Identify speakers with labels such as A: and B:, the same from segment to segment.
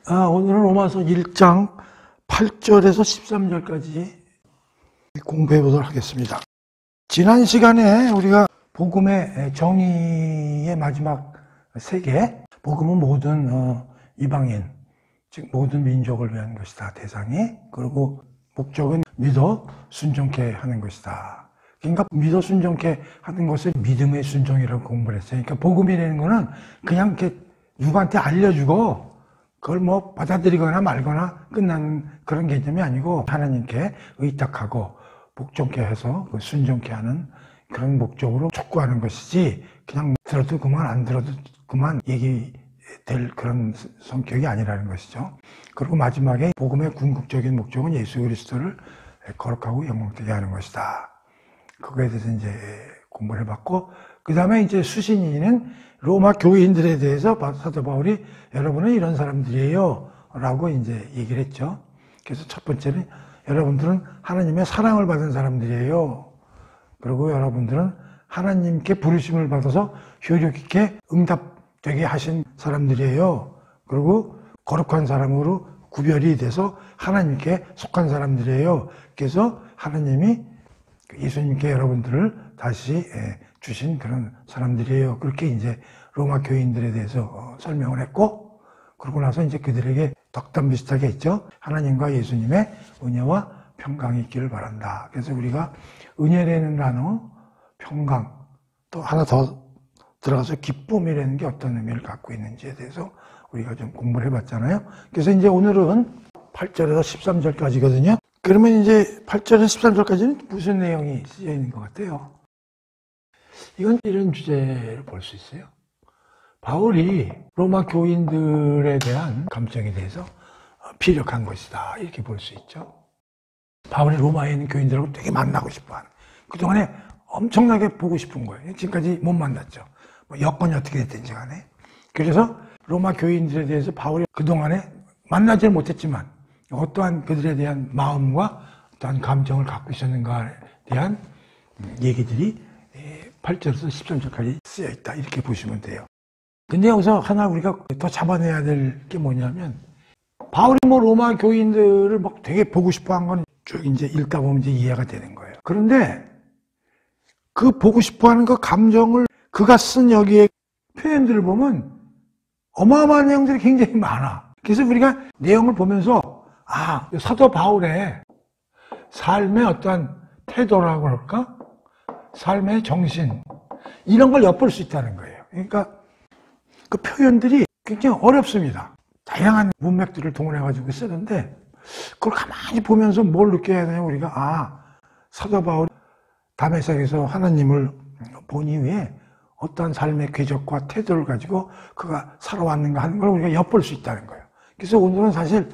A: 오늘은 로마서 1장 8절에서 13절까지 공부해 보도록 하겠습니다. 지난 시간에 우리가 복음의 정의의 마지막 세계, 복음은 모든 이방인, 즉 모든 민족을 위한 것이다, 대상이. 그리고 목적은 믿어 순종케 하는 것이다. 그러니까 믿어 순종케 하는 것을 믿음의 순종이라고 공부를 했어요. 그러니까 복음이라는 거는 그냥 이렇게 누구한테 알려주고 그걸 뭐 받아들이거나 말거나 끝나는 그런 개념이 아니고 하나님께 의탁하고 복종케 해서 순종케 하는 그런 목적으로 촉구하는 것이지, 그냥 들어도 그만 안 들어도 그만 얘기될 그런 성격이 아니라는 것이죠. 그리고 마지막에 복음의 궁극적인 목적은 예수 그리스도를 거룩하고 영광되게 하는 것이다. 그거에 대해서 이제 공부를 해봤고, 그 다음에 이제 수신인은 로마 교인들에 대해서 사도 바울이 여러분은 이런 사람들이에요 라고 이제 얘기를 했죠. 그래서 첫 번째는 여러분들은 하나님의 사랑을 받은 사람들이에요. 그리고 여러분들은 하나님께 부르심을 받아서 효력 있게 응답되게 하신 사람들이에요. 그리고 거룩한 사람으로 구별이 돼서 하나님께 속한 사람들이에요. 그래서 하나님이 예수님께 여러분들을 다시 주신 그런 사람들이에요. 그렇게 이제 로마 교인들에 대해서 설명을 했고, 그러고 나서 이제 그들에게 덕담 비슷하게 했죠. 하나님과 예수님의 은혜와 평강이 있기를 바란다. 그래서 우리가 은혜라는 단어, 평강, 또 하나 더 들어가서 기쁨이라는 게 어떤 의미를 갖고 있는지에 대해서 우리가 좀 공부를 해봤잖아요. 그래서 이제 오늘은 8절에서 13절까지거든요. 그러면 이제 8절에서 13절까지는 무슨 내용이 쓰여 있는 것 같아요? 이건 이런 주제를 볼 수 있어요. 바울이 로마 교인들에 대한 감정에 대해서 피력한 것이다, 이렇게 볼 수 있죠. 바울이 로마에 있는 교인들하고 되게 만나고 싶어하는, 그동안에 엄청나게 보고 싶은 거예요. 지금까지 못 만났죠. 뭐 여건이 어떻게 됐든지 간에. 그래서 로마 교인들에 대해서 바울이 그동안에 만나지 못했지만 어떠한 그들에 대한 마음과 어떠한 감정을 갖고 있었는가에 대한 얘기들이 8절에서 13절까지 쓰여 있다, 이렇게 보시면 돼요. 근데 여기서 하나 우리가 더 잡아내야 될 게 뭐냐면, 바울이 뭐 로마 교인들을 막 되게 보고 싶어 한 건 쭉 이제 읽다 보면 이제 이해가 되는 거예요. 그런데 그 보고 싶어 하는 그 감정을 그가 쓴 여기에 표현들을 보면 어마어마한 내용들이 굉장히 많아. 그래서 우리가 내용을 보면서 사도 바울의 삶의 어떠한 태도라고 할까? 삶의 정신, 이런 걸 엿볼 수 있다는 거예요. 그러니까 그 표현들이 굉장히 어렵습니다. 다양한 문맥들을 동원해가지고 쓰는데, 그걸 가만히 보면서 뭘 느껴야 되냐, 우리가 사도 바울이 다메섹에서 하나님을 본 이후에 어떠한 삶의 궤적과 태도를 가지고 그가 살아왔는가 하는 걸 우리가 엿볼 수 있다는 거예요. 그래서 오늘은 사실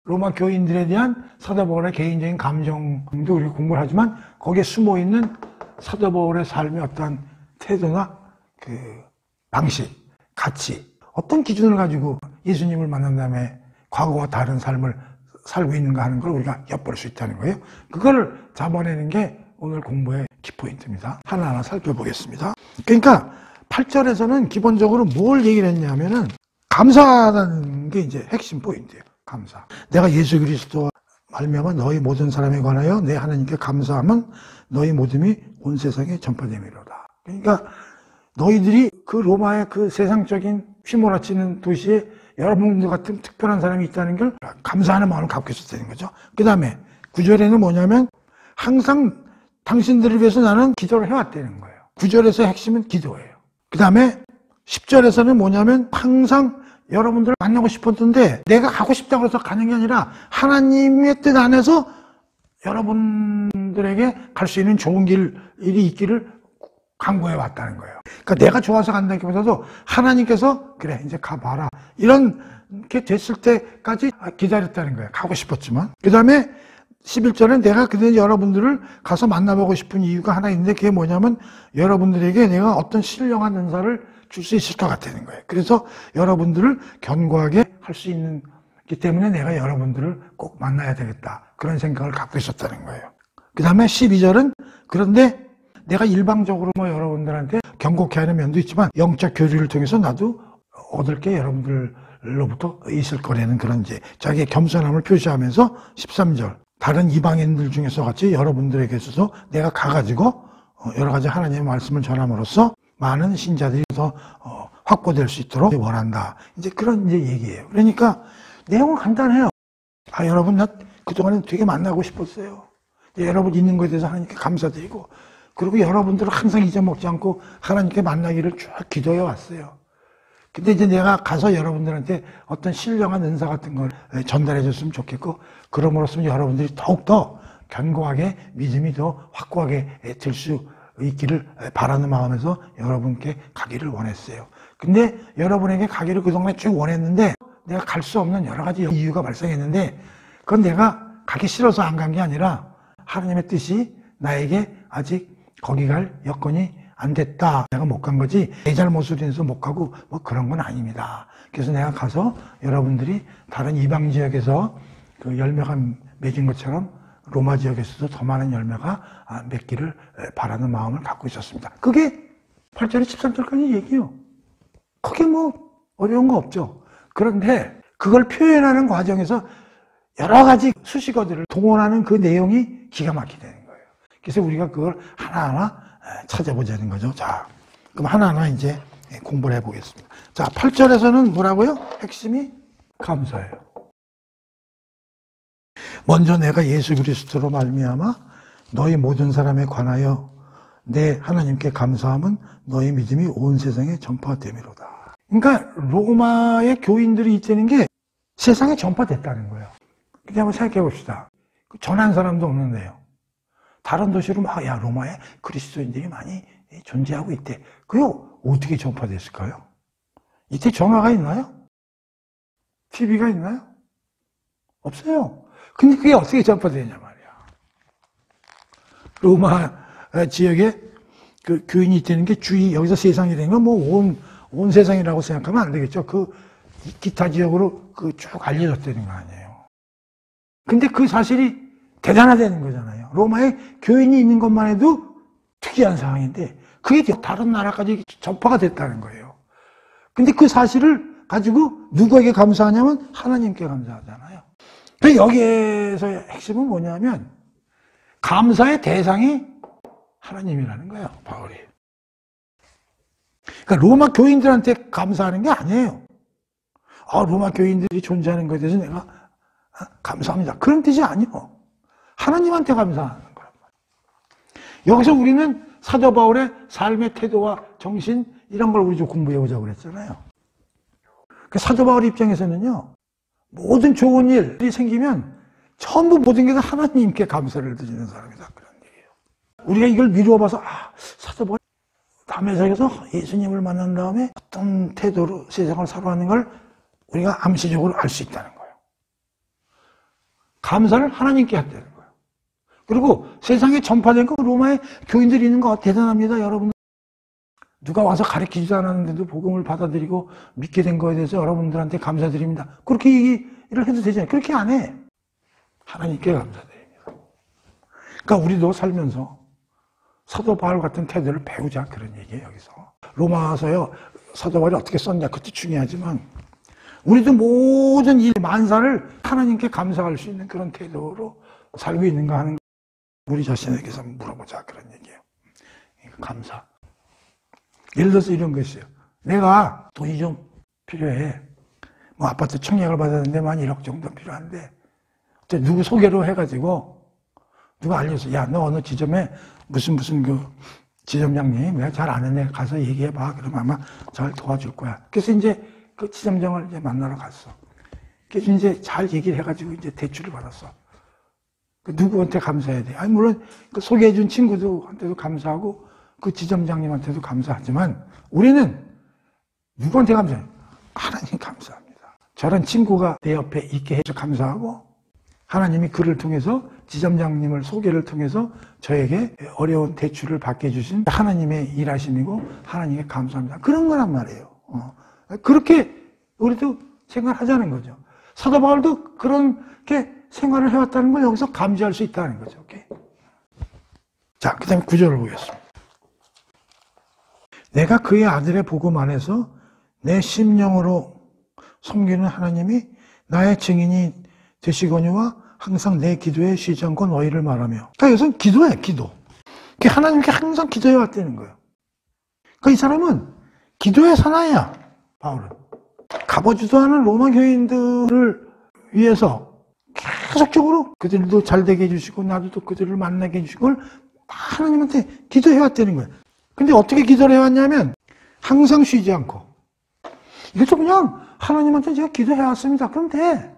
A: 로마 교인들에 대한 사도 바울의 개인적인 감정도 우리가 공부를 하지만, 거기에 숨어있는 사도 바울의 삶의 어떠한 태도나 그 방식, 가치, 어떤 기준을 가지고 예수님을 만난 다음에 과거와 다른 삶을 살고 있는가 하는 걸 우리가 엿볼 수 있다는 거예요. 그걸 잡아내는 게 오늘 공부의 키포인트입니다. 하나하나 살펴보겠습니다. 그러니까 8절에서는 기본적으로 뭘 얘기를 했냐면은 감사하다는 게 이제 핵심 포인트예요. 감사. 내가 예수 그리스도와 말미암아 너희 모든 사람에 관하여 내 하나님께 감사하면 너희 모둠이 온 세상에 전파됨이로다. 그러니까 너희들이 그 로마의 그 세상적인 휘몰아치는 도시에 여러분들 같은 특별한 사람이 있다는 걸 감사하는 마음을 갖고 있었다는 거죠. 그 다음에 9절에는 뭐냐면 항상 당신들을 위해서 나는 기도를 해왔다는 거예요. 9절에서 핵심은 기도예요. 그 다음에 10절에서는 뭐냐면 항상 여러분들을 만나고 싶었는데 내가 가고 싶다고 해서 가는 게 아니라 하나님의 뜻 안에서 여러분들에게 갈 수 있는 좋은 길이 있기를 강구해 왔다는 거예요. 그러니까 내가 좋아서 간다기보다도 하나님께서 그래 이제 가봐라, 이렇게 됐을 때까지 기다렸다는 거예요. 가고 싶었지만. 그 다음에 11절은 내가 그들 여러분들을 가서 만나보고 싶은 이유가 하나 있는데, 그게 뭐냐면 여러분들에게 내가 어떤 신령한 은사를 줄 수 있을 것 같다는 거예요. 그래서 여러분들을 견고하게 할 수 있는 기 때문에 내가 여러분들을 꼭 만나야 되겠다, 그런 생각을 갖고 있었다는 거예요. 그 다음에 12절은 그런데 내가 일방적으로 뭐 여러분들한테 경고케 하는 면도 있지만 영적 교류를 통해서 나도 얻을 게 여러분들을 로부터 있을 거라는 그런 이제 자기의 겸손함을 표시하면서 13절 다른 이방인들 중에서 같이 여러분들에게 있어서 내가 가가지고 여러 가지 하나님의 말씀을 전함으로써 많은 신자들이 더 확보될 수 있도록 원한다. 이제 그런 이제 얘기예요. 그러니까 내용은 간단해요. 여러분 나 그동안에 되게 만나고 싶었어요. 여러분 있는 것에 대해서 하나님께 감사드리고 그리고 여러분들을 항상 잊어먹지 않고 하나님께 만나기를 쭉 기도해 왔어요. 근데 이제 내가 가서 여러분들한테 어떤 신령한 은사 같은 걸 전달해 줬으면 좋겠고 그럼으로써 여러분들이 더욱더 견고하게 믿음이 더 확고하게 될 수 있기를 바라는 마음에서 여러분께 가기를 원했어요. 근데 여러분에게 가기를 그동안에 쭉 원했는데 내가 갈 수 없는 여러 가지 이유가 발생했는데 그건 내가 가기 싫어서 안 간 게 아니라 하나님의 뜻이 나에게 아직 거기 갈 여건이 안 됐다. 내가 못 간 거지 내 잘못으로 인해서 못 가고 뭐 그런 건 아닙니다. 그래서 내가 가서 여러분들이 다른 이방 지역에서 그 열매가 맺은 것처럼 로마 지역에서도 더 많은 열매가 맺기를 바라는 마음을 갖고 있었습니다. 그게 8절에 13절까지 얘기예요. 그게 뭐 어려운 거 없죠. 그런데 그걸 표현하는 과정에서 여러 가지 수식어들을 동원하는 그 내용이 기가 막히게 되는 거예요. 그래서 우리가 그걸 하나하나 찾아보자는 거죠. 자, 그럼 하나하나 이제 공부를 해보겠습니다. 자, 8절에서는 뭐라고요? 핵심이 감사예요. 먼저 내가 예수 그리스도로 말미암아 너희 모든 사람에 관하여 내 하나님께 감사함은 너희 믿음이 온 세상에 전파됨이로다. 그러니까 로마의 교인들이 있다는 게 세상에 전파됐다는 거예요. 근데 한번 생각해 봅시다. 전한 사람도 없는데요. 다른 도시로 야 로마에 그리스도인들이 많이 존재하고 있대. 그게 어떻게 전파됐을까요? 이때 전화가 있나요? TV가 있나요? 없어요. 근데 그게 어떻게 전파되냐 말이야. 로마 지역에 그 교인이 있다는 게 주위 여기서 세상이 되는 건 뭐 온 세상이라고 생각하면 안 되겠죠. 그 기타 지역으로 그 쭉 알려졌다는 거 아니에요. 근데 그 사실이 대단하다는 거잖아요. 로마에 교인이 있는 것만 해도 특이한 상황인데 그게 다른 나라까지 전파가 됐다는 거예요. 근데 그 사실을 가지고 누구에게 감사하냐면 하나님께 감사하잖아요. 그래서 여기에서의 핵심은 뭐냐면 감사의 대상이 하나님이라는 거예요. 바울이. 그러니까 로마 교인들한테 감사하는 게 아니에요. 로마 교인들이 존재하는 것에 대해서 내가 감사합니다. 그런 뜻이 아니에요. 하나님한테 감사하는 거란 말이에요. 여기서 우리는 사도 바울의 삶의 태도와 정신 이런 걸 우리 좀 공부해보자고 그랬잖아요. 사도 바울 입장에서는요. 모든 좋은 일이 생기면 전부 모든 게 다 하나님께 감사를 드리는 사람이다. 그런 얘기예요. 우리가 이걸 미루어 봐서 사도 바울 담에색에서 예수님을 만난 다음에 어떤 태도로 세상을 살아가는 걸 우리가 암시적으로 알 수 있다는 거예요. 감사를 하나님께 했다는 거예요. 그리고 세상에 전파된 거 로마에 교인들이 있는 거 대단합니다. 여러분 누가 와서 가르치지도 않았는데도 복음을 받아들이고 믿게 된 거에 대해서 여러분들한테 감사드립니다. 그렇게 얘기를 해도 되잖아요. 그렇게 안 해. 하나님께 감사드립니다. 그러니까 우리도 살면서 사도 바울 같은 태도를 배우자 그런 얘기예요. 여기서 로마서요 사도 바울이 어떻게 썼냐 그것도 중요하지만 우리도 모든 일 만사를 하나님께 감사할 수 있는 그런 태도로 살고 있는가 하는 우리 자신에게서 물어보자 그런 얘기예요. 감사. 예를 들어서 이런 것이에요. 내가 돈이 좀 필요해. 뭐 아파트 청약을 받았는데 한 1억 정도 필요한데 누구 소개로 해가지고 누가 알려서 야 너 어느 지점에 무슨 그 지점장님 내가 잘 아는 애 가서 얘기해봐. 그러면 아마 잘 도와줄 거야. 그래서 이제 그 지점장을 이제 만나러 갔어. 그래서 이제 잘 얘기를 해가지고 이제 대출을 받았어. 그 누구한테 감사해야 돼? 아니 물론 그 소개해준 친구들한테도 감사하고 그 지점장님한테도 감사하지만 우리는 누구한테 감사해요? 하나님 감사합니다. 저런 친구가 내 옆에 있게 해서 감사하고 하나님이 그를 통해서 지점장님을 소개를 통해서 저에게 어려운 대출을 받게 해주신 하나님의 일하심이고 하나님께 감사합니다. 그런 거란 말이에요. 그렇게 우리도 생각하자는 거죠. 사도 바울도 그렇게 생활을 해왔다는 걸 여기서 감지할 수 있다는 거죠. 오케이? 자, 그 다음에 9절을 보겠습니다. 내가 그의 아들의 복음 안에서 내 심령으로 섬기는 하나님이 나의 증인이 되시거니와 항상 내 기도에 쉬지 않고 너희를 말하며. 그러니까 이것은 기도예요, 기도. 하나님께 항상 기도해 왔다는 거예요. 그러니까 이 사람은 기도의 사나이야, 바울은. 가보지도 않은 로마 교인들을 위해서 계속적으로 그들도 잘 되게 해주시고 나도 또 그들을 만나게 해주시고 하나님한테 기도해 왔다는 거예요. 근데 어떻게 기도를 해왔냐면 항상 쉬지 않고. 이것도 그냥 하나님한테 제가 기도해 왔습니다. 그럼 돼.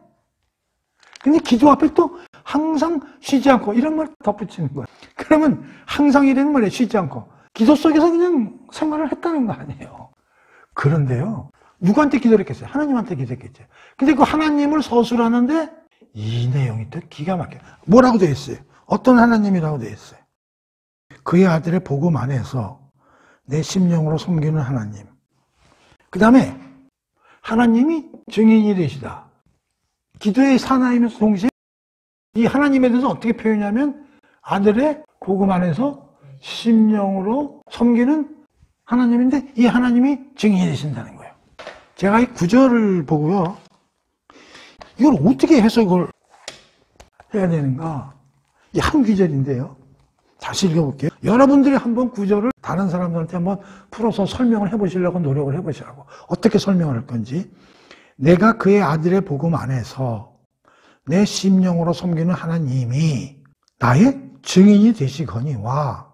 A: 근데 기도 앞에 또 항상 쉬지 않고 이런 말 덧붙이는 거예요. 그러면 항상이라는 말에 쉬지 않고 기도 속에서 그냥 생활을 했다는 거 아니에요. 그런데요, 누구한테 기도를 했겠어요? 하나님한테 기도했겠죠. 근데 그 하나님을 서술하는데 이 내용이 또 기가 막혀요. 뭐라고 되어 있어요? 어떤 하나님이라고 되어 있어요? 그의 아들의 복음 안에서 내 심령으로 섬기는 하나님. 그 다음에 하나님이 증인이 되시다. 기도의 사나이면서 동시에 이 하나님에 대해서 어떻게 표현하냐면 아들의 복음 안에서 심령으로 섬기는 하나님인데 이 하나님이 증인이 되신다는 거예요. 제가 이 구절을 보고요, 이걸 어떻게 해석을 해야 되는가? 이 한 구절인데요. 다시 읽어볼게요. 여러분들이 한번 구절을 다른 사람들한테 한번 풀어서 설명을 해보시려고 노력을 해보시라고. 어떻게 설명을 할 건지. 내가 그의 아들의 복음 안에서 내 심령으로 섬기는 하나님이 나의 증인이 되시거니와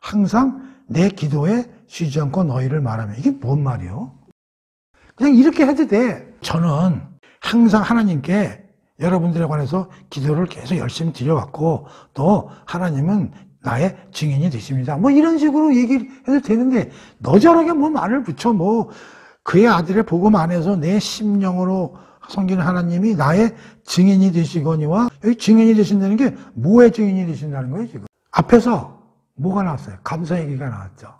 A: 항상 내 기도에 쉬지 않고 너희를 말하며. 이게 뭔 말이요? 그냥 이렇게 해도 돼. 저는 항상 하나님께 여러분들에 관해서 기도를 계속 열심히 드려왔고 또 하나님은 나의 증인이 되십니다. 뭐 이런 식으로 얘기를 해도 되는데 너저렇게 뭐 말을 붙여. 뭐 그의 아들의 복음 안에서 내 심령으로 섬기는 하나님이 나의 증인이 되시거니와. 여기 증인이 되신다는 게 뭐의 증인이 되신다는 거예요 지금. 앞에서 뭐가 나왔어요? 감사 얘기가 나왔죠.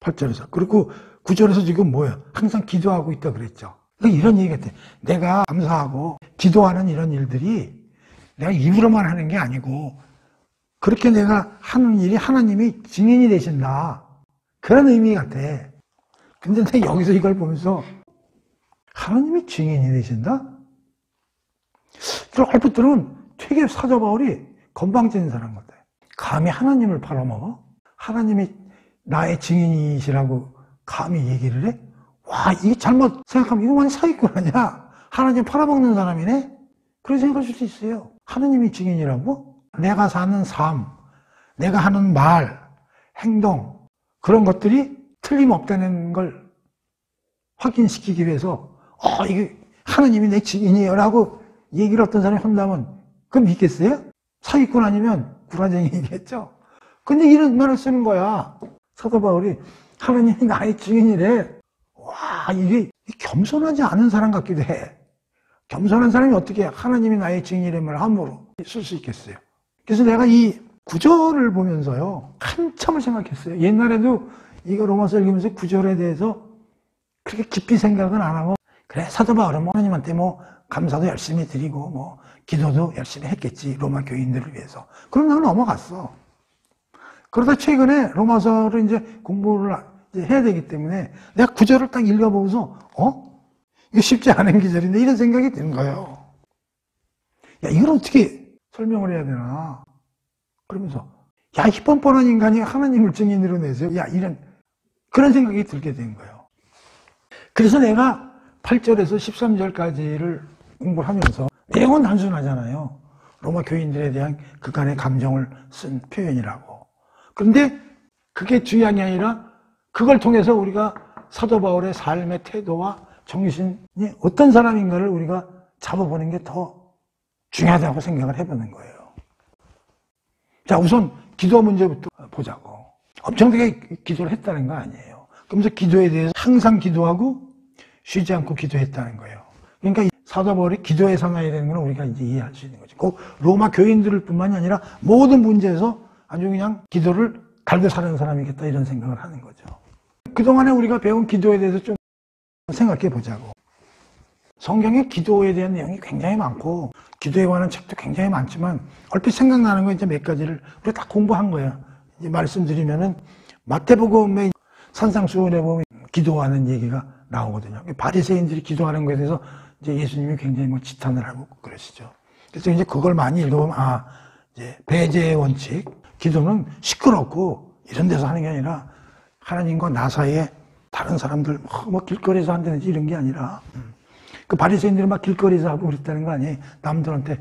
A: 8절에서. 그리고 9절에서 지금 뭐예요? 항상 기도하고 있다 그랬죠. 이런 얘기 같아. 내가 감사하고 기도하는 이런 일들이 내가 입으로만 하는 게 아니고 그렇게 내가 하는 일이 하나님이 증인이 되신다. 그런 의미 같아. 근데 내가 여기서 이걸 보면서 하나님이 증인이 되신다? 얼핏 들으면 되게 사도 바울이 건방진 사람 같아. 감히 하나님을 팔아먹어? 하나님이 나의 증인이시라고 감히 얘기를 해? 와, 이게 잘못 생각하면 이거 완전 사기꾼 아니야? 하나님 팔아먹는 사람이네? 그렇게 생각할 수도 있어요. 하나님이 증인이라고? 내가 사는 삶, 내가 하는 말, 행동, 그런 것들이 틀림없다는 걸 확인시키기 위해서 이게 하나님이 내 증인이에요 라고 얘기를 어떤 사람이 한다면 그럼 믿겠어요? 사기꾼 아니면 구라쟁이겠죠? 근데 이런 말을 쓰는 거야. 사도 바울이 하나님이 나의 증인이래. 와, 이게 겸손하지 않은 사람 같기도 해. 겸손한 사람이 어떻게 하나님이 나의 증인이라는 함부로 쓸 수 있겠어요? 그래서 내가 이 구절을 보면서요, 한참을 생각했어요. 옛날에도 이거 로마서 읽으면서 구절에 대해서 그렇게 깊이 생각은 안 하고, 그래, 사도 바울은 하나님한테 뭐 감사도 열심히 드리고, 뭐 기도도 열심히 했겠지, 로마 교인들을 위해서. 그럼 나는 넘어갔어. 그러다 최근에 로마서를 이제 공부를 이제 해야 되기 때문에 내가 구절을 딱 읽어보면서, 이거 쉽지 않은 구절인데 이런 생각이 드는 거예요. 야, 이걸 어떻게 설명을 해야 되나? 그러면서, 야, 이 뻔뻔한 인간이 하나님을 증인으로 내세요? 야, 그런 생각이 들게 된 거예요. 그래서 내가 8절에서 13절까지를 공부를 하면서 내용은 단순하잖아요. 로마 교인들에 대한 그간의 감정을 쓴 표현이라고. 그런데 그게 중요한 게 아니라 그걸 통해서 우리가 사도 바울의 삶의 태도와 정신이 어떤 사람인가를 우리가 잡아보는 게 더 중요하다고 생각을 해보는 거예요. 자, 우선 기도 문제부터 보자고. 엄청나게 기도를 했다는 거 아니에요. 그러면서 기도에 대해서 항상 기도하고 쉬지 않고 기도했다는 거예요. 그러니까 사도 바울이 기도의 사나이 되는 건 우리가 이제 이해할 수 있는 거죠. 꼭 로마 교인들 뿐만이 아니라 모든 문제에서 아주 그냥 기도를 달고 사는 사람이겠다 이런 생각을 하는 거죠. 그동안에 우리가 배운 기도에 대해서 좀 생각해 보자고. 성경에 기도에 대한 내용이 굉장히 많고 기도에 관한 책도 굉장히 많지만 얼핏 생각나는 거 이제 몇 가지를 우리가 다 공부한 거예요. 이제 말씀드리면은 마태복음의 산상수훈에 보면 기도하는 얘기가 나오거든요. 바리새인들이 기도하는 것에 대해서 이제 예수님이 굉장히 뭐 지탄을 하고 그러시죠. 그래서 이제 그걸 많이 읽어보면, 이제 배제의 원칙, 기도는 시끄럽고 이런 데서 하는 게 아니라 하나님과 나 사이에 다른 사람들, 뭐 길거리에서 한다든지 이런 게 아니라, 그 바리새인들은 막 길거리에서 하고 그랬다는 거 아니에요? 남들한테,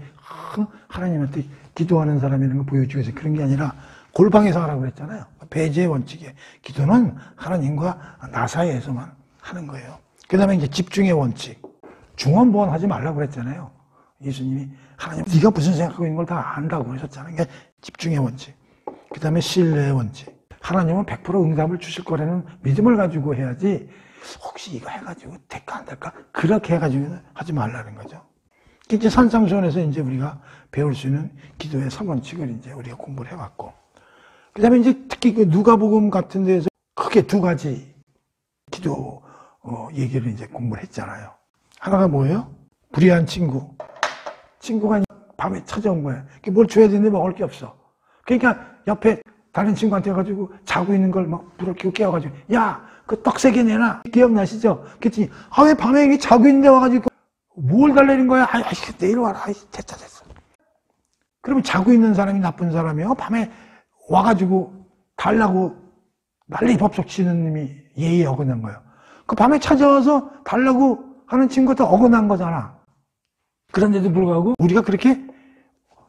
A: 하나님한테 기도하는 사람이라는 거 보여주기 위해서 그런 게 아니라 골방에서 하라고 그랬잖아요. 배제의 원칙에 기도는 하나님과 나 사이에서만 하는 거예요. 그 다음에 이제 집중의 원칙. 중언부언 하지 말라고 그랬잖아요. 예수님이 하나님 네가 무슨 생각하고 있는 걸 다 안다고 그러셨잖아요. 그게 집중의 원칙. 그 다음에 신뢰의 원칙. 하나님은 100% 응답을 주실 거라는 믿음을 가지고 해야지 혹시 이거 해가지고 될까 안 될까? 그렇게 해가지고 하지 말라는 거죠. 이제 산상수훈에서 이제 우리가 배울 수 있는 기도의 3원칙을 이제 우리가 공부를 해왔고. 그 다음에 이제 특히 그 누가복음 같은 데에서 크게 두 가지 기도, 얘기를 이제 공부를 했잖아요. 하나가 뭐예요? 불의한 친구. 친구가 밤에 찾아온 거예요. 뭘 줘야 되는데 먹을 게 없어. 그러니까 옆에 다른 친구한테 가지고 자고 있는 걸 막 불을 켜고 깨워가지고, 야, 그 떡 3개 내놔. 기억나시죠? 그랬더니, 왜 밤에 여기 자고 있는데 와가지고 뭘 달래는 거야? 내일 와라. 됐다. 그러면 자고 있는 사람이 나쁜 사람이요? 밤에 와가지고 달라고 난리 법석 치는 놈이 예의에 어긋난 거예요. 그 밤에 찾아와서 달라고 하는 친구도 어긋난 거잖아. 그런데도 불구하고 우리가 그렇게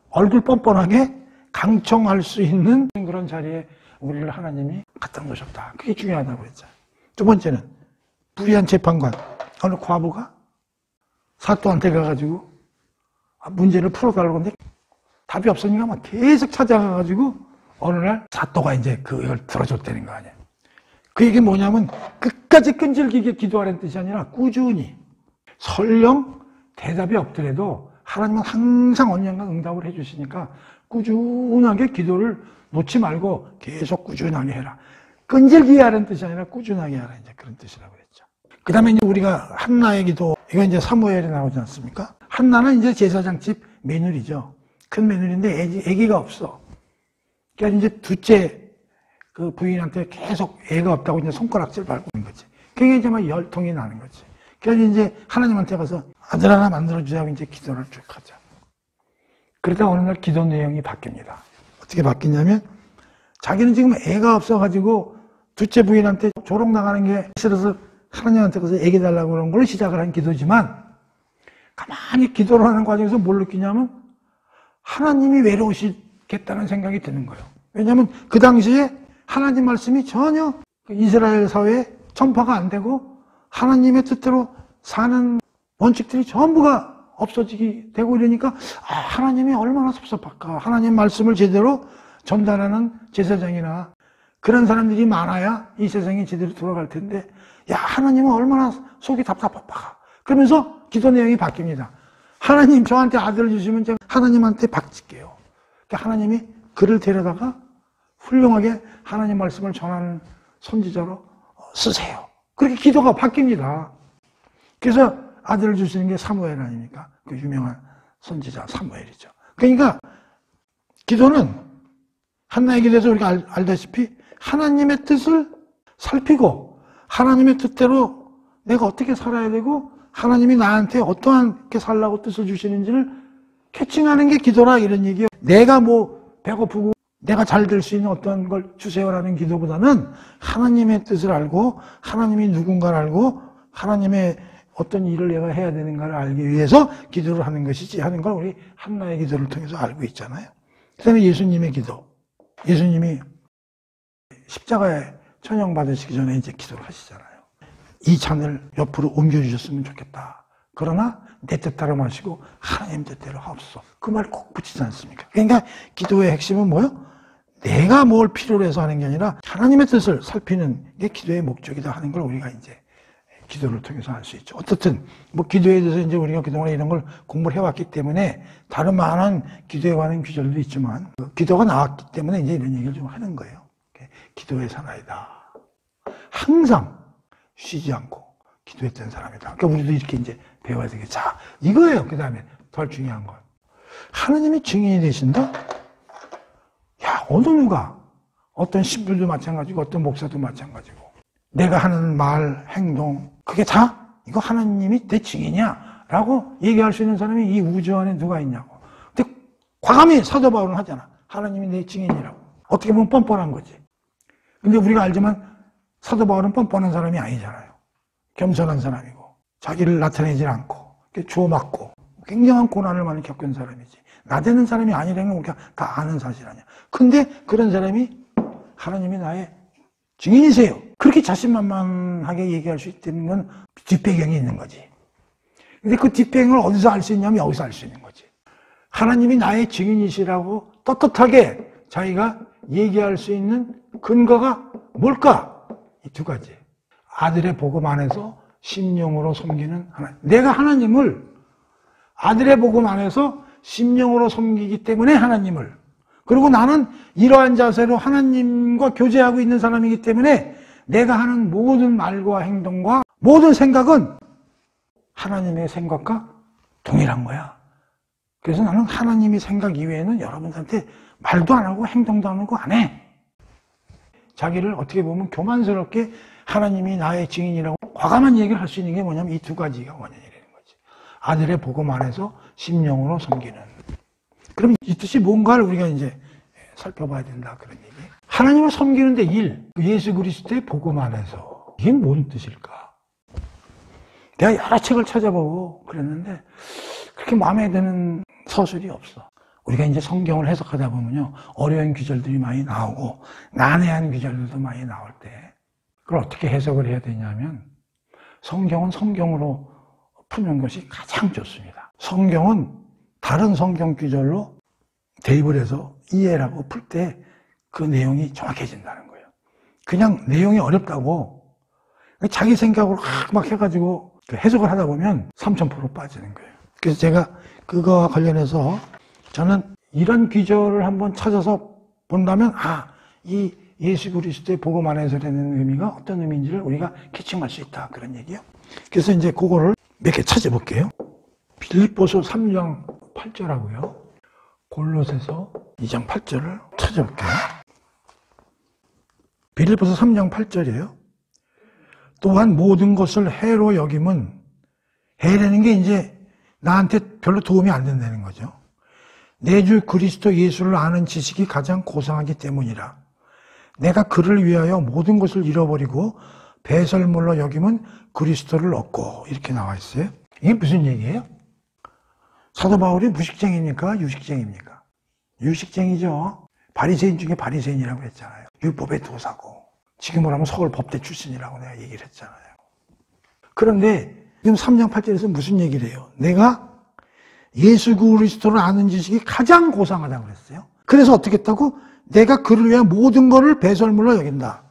A: 얼굴 뻔뻔하게 강청할 수 있는 그런 자리에 우리를 하나님이 갖다 놓으셨다. 그게 중요하다고 그랬죠. 두 번째는 불의한 재판관. 어느 과부가 사또한테 가가지고 문제를 풀어달라고 하는데 답이 없으니까 막 계속 찾아가가지고 어느 날 사또가 이제 그걸 들어줬다는 거 아니에요. 그 얘기 뭐냐면 끝까지 끈질기게 기도하라는 뜻이 아니라 꾸준히 설령 대답이 없더라도 하나님은 항상 언젠가 응답을 해주시니까 꾸준하게 기도를 놓지 말고 계속 꾸준하게 해라. 끈질기게 하라는 뜻이 아니라 꾸준하게 하라. 이제 그런 뜻이라고 그랬죠. 그 다음에 이제 우리가 한나의 기도, 이거 이제 사무엘에 나오지 않습니까? 한나는 이제 제사장 집 며느리죠. 큰 며느리인데 애기가 없어. 그러니까 이제 둘째 그 부인한테 계속 애가 없다고 이제 손가락질 밟고 있는 거지. 그게 이제 막 열통이 나는 거지. 그래서 이제 하나님한테 가서 아들 하나 만들어주자고 이제 기도를 쭉 하죠. 그러다 어느 날 기도 내용이 바뀝니다. 어떻게 바뀌냐면 자기는 지금 애가 없어가지고 둘째 부인한테 조롱 나가는 게 싫어서 하나님한테 가서 애기 달라고 그런 걸로 시작을 한 기도지만 가만히 기도를 하는 과정에서 뭘 느끼냐면 하나님이 외로우시겠다는 생각이 드는 거예요. 왜냐하면 그 당시에 하나님 말씀이 전혀 이스라엘 사회에 전파가 안 되고 하나님의 뜻대로 사는 원칙들이 전부가 없어지게 되고 이러니까 하나님이 얼마나 섭섭할까. 하나님 말씀을 제대로 전달하는 제사장이나 그런 사람들이 많아야 이 세상이 제대로 돌아갈 텐데 하나님은 얼마나 속이 답답할까. 그러면서 기도 내용이 바뀝니다. 하나님 저한테 아들을 주시면 제가 하나님한테 박질게요. 그러니까 하나님이 그를 데려다가 훌륭하게 하나님 말씀을 전하는 선지자로 쓰세요. 그렇게 기도가 바뀝니다. 그래서 아들을 주시는 게 사무엘 아닙니까? 그 유명한 선지자 사무엘이죠. 그러니까 기도는 한나의 기도에서 우리가 알다시피 하나님의 뜻을 살피고 하나님의 뜻대로 내가 어떻게 살아야 되고 하나님이 나한테 어떠하게 살라고 뜻을 주시는지를 캐칭하는 게 기도라 이런 얘기예요. 내가 뭐 배고프고 내가 잘 될 수 있는 어떤 걸 주세요라는 기도보다는 하나님의 뜻을 알고 하나님이 누군가를 알고 하나님의 어떤 일을 내가 해야 되는가를 알기 위해서 기도를 하는 것이지 하는 걸 우리 한나의 기도를 통해서 알고 있잖아요. 그 다음에 예수님의 기도. 예수님이 십자가에 천형받으시기 전에 이제 기도를 하시잖아요. 이 잔을 옆으로 옮겨주셨으면 좋겠다. 그러나 내 뜻대로 마시고 하나님 뜻대로 하옵소서. 그 말 꼭 붙이지 않습니까? 그러니까 기도의 핵심은 뭐예요? 내가 뭘 필요로 해서 하는 게 아니라 하나님의 뜻을 살피는 게 기도의 목적이다 하는 걸 우리가 이제 기도를 통해서 알 수 있죠. 어떻든 뭐 기도에 대해서 이제 우리가 그동안 이런 걸 공부를 해왔기 때문에 다른 많은 기도에 관한 규절도 있지만 기도가 나왔기 때문에 이제 이런 얘기를 좀 하는 거예요. 기도의 사나이다. 항상 쉬지 않고 기도했던 사람이다. 그러니까 우리도 이렇게 이제 배워야 되겠죠. 자, 이거예요. 그 다음에 덜 중요한 건 하나님이 증인이 되신다. 어느 누가 어떤 신부도 마찬가지고 어떤 목사도 마찬가지고 내가 하는 말, 행동, 그게 다 이거 하나님이 내 증인이야 라고 얘기할 수 있는 사람이 이 우주 안에 누가 있냐고. 근데 과감히 사도 바울은 하잖아. 하나님이 내 증인이라고. 어떻게 보면 뻔뻔한 거지. 근데 우리가 알지만 사도 바울은 뻔뻔한 사람이 아니잖아요. 겸손한 사람이고 자기를 나타내질 않고 주워맞고 굉장한 고난을 많이 겪은 사람이지. 나대는 사람이 아니라는 건 우리가 다 아는 사실 아니야. 근데 그런 사람이 하나님이 나의 증인이세요. 그렇게 자신만만하게 얘기할 수 있다는 건 뒷배경이 있는 거지. 근데 그 뒷배경을 어디서 알 수 있냐면 여기서 알 수 있는 거지. 하나님이 나의 증인이시라고 떳떳하게 자기가 얘기할 수 있는 근거가 뭘까? 이 두 가지. 아들의 복음 안에서 심령으로 섬기는 하나님. 내가 하나님을 아들의 복음 안에서 심령으로 섬기기 때문에 하나님을, 그리고 나는 이러한 자세로 하나님과 교제하고 있는 사람이기 때문에 내가 하는 모든 말과 행동과 모든 생각은 하나님의 생각과 동일한 거야. 그래서 나는 하나님의 생각 이외에는 여러분들한테 말도 안 하고 행동도 안 하고 안 해. 자기를 어떻게 보면 교만스럽게 하나님이 나의 증인이라고 과감한 얘기를 할 수 있는 게 뭐냐면 이 두 가지가 원인이라는 거지. 아들의 복음 안에서 심령으로 섬기는. 그럼 이 뜻이 뭔가를 우리가 이제 살펴봐야 된다, 그런 얘기. 하나님을 섬기는데 예수 그리스도의 복음 안에서. 이게 뭔 뜻일까? 내가 여러 책을 찾아보고 그랬는데 그렇게 마음에 드는 서술이 없어. 우리가 이제 성경을 해석하다 보면요, 어려운 구절들이 많이 나오고 난해한 구절들도 많이 나올 때 그걸 어떻게 해석을 해야 되냐면, 성경은 성경으로 푸는 것이 가장 좋습니다. 성경은 다른 성경 구절로 대입을 해서 이해를 하고 풀 때 그 내용이 정확해진다는 거예요. 그냥 내용이 어렵다고 자기 생각으로 막 해가지고 해석을 하다 보면 3000% 빠지는 거예요. 그래서 제가 그거와 관련해서 저는 이런 구절을 한번 찾아서 본다면 이 예수 그리스도의 복음 안에서라는 의미가 어떤 의미인지를 우리가 캐칭할 수 있다, 그런 얘기요. 그래서 이제 그거를 몇 개 찾아볼게요. 빌립보서 3장 8절하고요. 골로새서 2장 8절을 찾아볼게요. 빌립보서 3장 8절이에요. 또한 모든 것을 해로 여김은, 해라는 게 이제 나한테 별로 도움이 안 된다는 거죠. 내 주 그리스도 예수를 아는 지식이 가장 고상하기 때문이라. 내가 그를 위하여 모든 것을 잃어버리고 배설물로 여김은 그리스도를 얻고, 이렇게 나와 있어요. 이게 무슨 얘기예요? 사도 바울이 무식쟁이입니까? 유식쟁이입니까? 유식쟁이죠. 바리새인 중에 바리새인이라고 했잖아요. 율법의 도사고, 지금으로 하면 서울 법대 출신이라고 내가 얘기를 했잖아요. 그런데 지금 3장 8절에서 무슨 얘기를 해요? 내가 예수 그리스도를 아는 지식이 가장 고상하다고 그랬어요. 그래서 어떻게 했다고? 내가 그를 위한 모든 것을 배설물로 여긴다.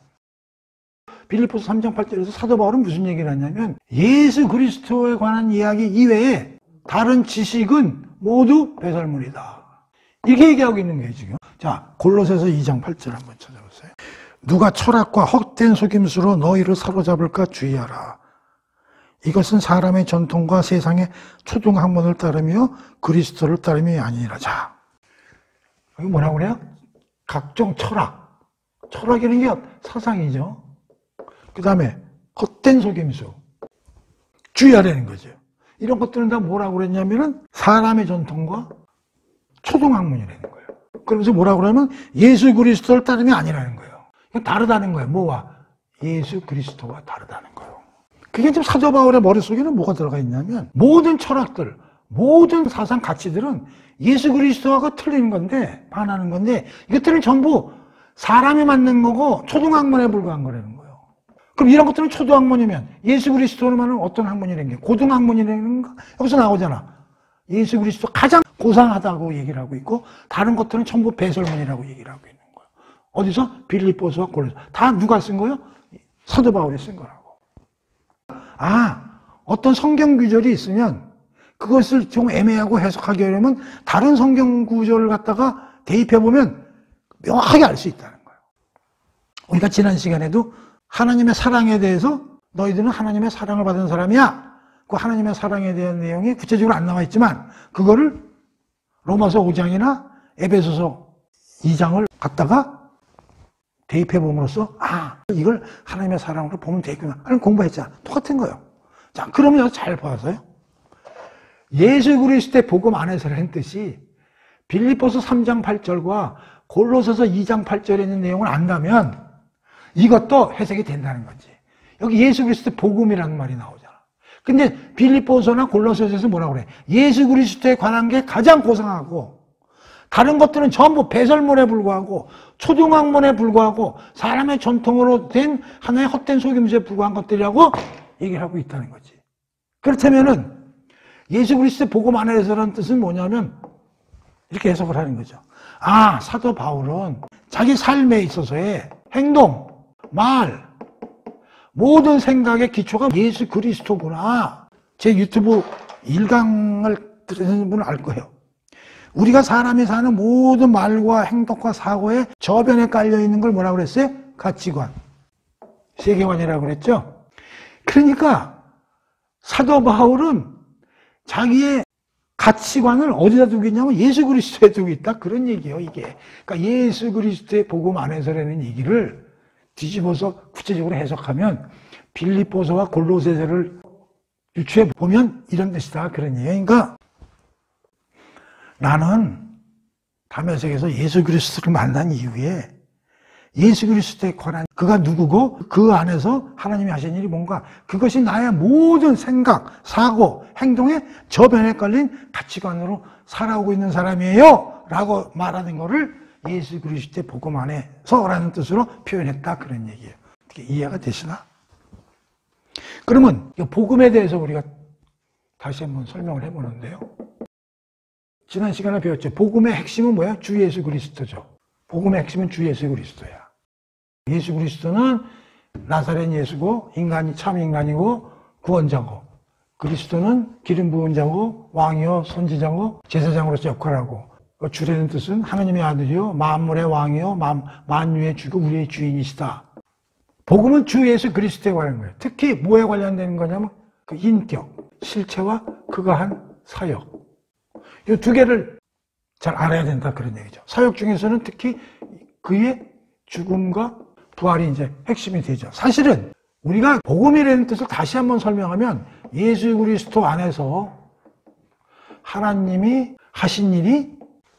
A: 빌립보서 3장 8절에서 사도 바울은 무슨 얘기를 하냐면, 예수 그리스도에 관한 이야기 이외에 다른 지식은 모두 배설물이다, 이렇게 얘기하고 있는 거예요, 지금. 자, 골로새서 2장 8절 한번 찾아보세요. 누가 철학과 헛된 속임수로 너희를 사로잡을까 주의하라. 이것은 사람의 전통과 세상의 초등학문을 따르며 그리스도를 따름이 아니라. 자, 여기 뭐라고 그래요? 각종 철학. 철학이라는 게 사상이죠. 그 다음에 헛된 속임수. 주의하라는 거죠. 이런 것들은 다 뭐라고 그랬냐면은 사람의 전통과 초등학문이라는 거예요. 그러면서 뭐라고 그러면 예수 그리스도를 따름이 아니라는 거예요. 이건 다르다는 거예요. 뭐와? 예수 그리스도와 다르다는 거예요. 그게 지금 사도 바울의 머릿속에는 뭐가 들어가 있냐면, 모든 철학들, 모든 사상 가치들은 예수 그리스도와 틀리는 건데, 반하는 건데, 이것들은 전부 사람이 만든 거고 초등학문에 불과한 거라는 거예요. 그럼 이런 것들은 초등학문이면 예수 그리스도는 말은 어떤 학문이라는 게 고등학문이라는 거 여기서 나오잖아. 예수 그리스도 가장 고상하다고 얘기를 하고 있고, 다른 것들은 전부 배설문이라고 얘기를 하고 있는 거예요. 어디서? 빌립보서와 골로새. 다 누가 쓴 거예요? 사도 바울이 쓴 거라고. 어떤 성경 구절이 있으면 그것을 좀 애매하고 해석하기 어려우면 다른 성경 구절을 갖다가 대입해보면 명확하게 알 수 있다는 거예요. 우리가 지난 시간에도 하나님의 사랑에 대해서, 너희들은 하나님의 사랑을 받은 사람이야, 그 하나님의 사랑에 대한 내용이 구체적으로 안 나와 있지만 그거를 로마서 5장이나 에베소서 2장을 갖다가 대입해 봄으로써 이걸 하나님의 사랑으로 보면 되겠구나 하는 공부했잖아. 똑같은 거예요. 자, 그러면 잘 봐서요. 예수 그리스도의 복음 안에서라는 뜻이 빌립보서 3장 8절과 골로새서 2장 8절에 있는 내용을 안다면 이것도 해석이 된다는 거지. 여기 예수 그리스도의 복음이라는 말이 나오잖아. 근데 빌립보서나 골로새서에서 뭐라고 그래? 예수 그리스도에 관한 게 가장 고상하고 다른 것들은 전부 배설물에 불과하고 초등학문에 불과하고 사람의 전통으로 된 하나의 헛된 속임수에 불과한 것들이라고 얘기를 하고 있다는 거지. 그렇다면은 예수 그리스도의 복음 안에서라는 뜻은 뭐냐면 이렇게 해석을 하는 거죠. 사도 바울은 자기 삶에 있어서의 행동, 말, 모든 생각의 기초가 예수 그리스도구나. 제 유튜브 1강을 들으시는 분은 알 거예요. 우리가 사람이 사는 모든 말과 행동과 사고에 저변에 깔려있는 걸 뭐라고 그랬어요? 가치관, 세계관이라고 그랬죠. 그러니까 사도 바울은 자기의 가치관을 어디다 두고 있냐면 예수 그리스도에 두고 있다. 그런 얘기예요, 이게. 그러니까 예수 그리스도의 복음 안에서라는 얘기를 뒤집어서 구체적으로 해석하면 빌립보서와 골로새서를 유추해 보면 이런 뜻이다. 그런 얘기예요. 그러니까 나는 담에색에서 예수 그리스도를 만난 이후에 예수 그리스도에 관한 그가 누구고 그 안에서 하나님이 하신 일이 뭔가 그것이 나의 모든 생각, 사고, 행동에 저변에 깔린 가치관으로 살아오고 있는 사람이에요 라고 말하는 거를 예수 그리스도의 복음 안에서 라는 뜻으로 표현했다 그런 얘기예요. 어떻게 이해가 되시나? 그러면 이 복음에 대해서 우리가 다시 한번 설명을 해보는데요. 지난 시간에 배웠죠. 복음의 핵심은 뭐야? 주 예수 그리스도죠. 복음의 핵심은 주 예수 그리스도야. 예수 그리스도는 나사렛 예수고 참 인간이고 구원자고 그리스도는 기름 부은 자고 왕이요 선지자고 제사장으로서 역할하고 주라는 뜻은 하나님의 아들이요 만물의 왕이요 만유의 주고 우리의 주인이시다. 복음은 주 예수 그리스도에 관한 거예요. 특히 뭐에 관련되는 거냐면 그 인격, 실체와 그가 한 사역. 이 두 개를 잘 알아야 된다 그런 얘기죠. 사역 중에서는 특히 그의 죽음과 부활이 이제 핵심이 되죠. 사실은 우리가 복음이라는 뜻을 다시 한번 설명하면 예수 그리스도 안에서 하나님이 하신 일이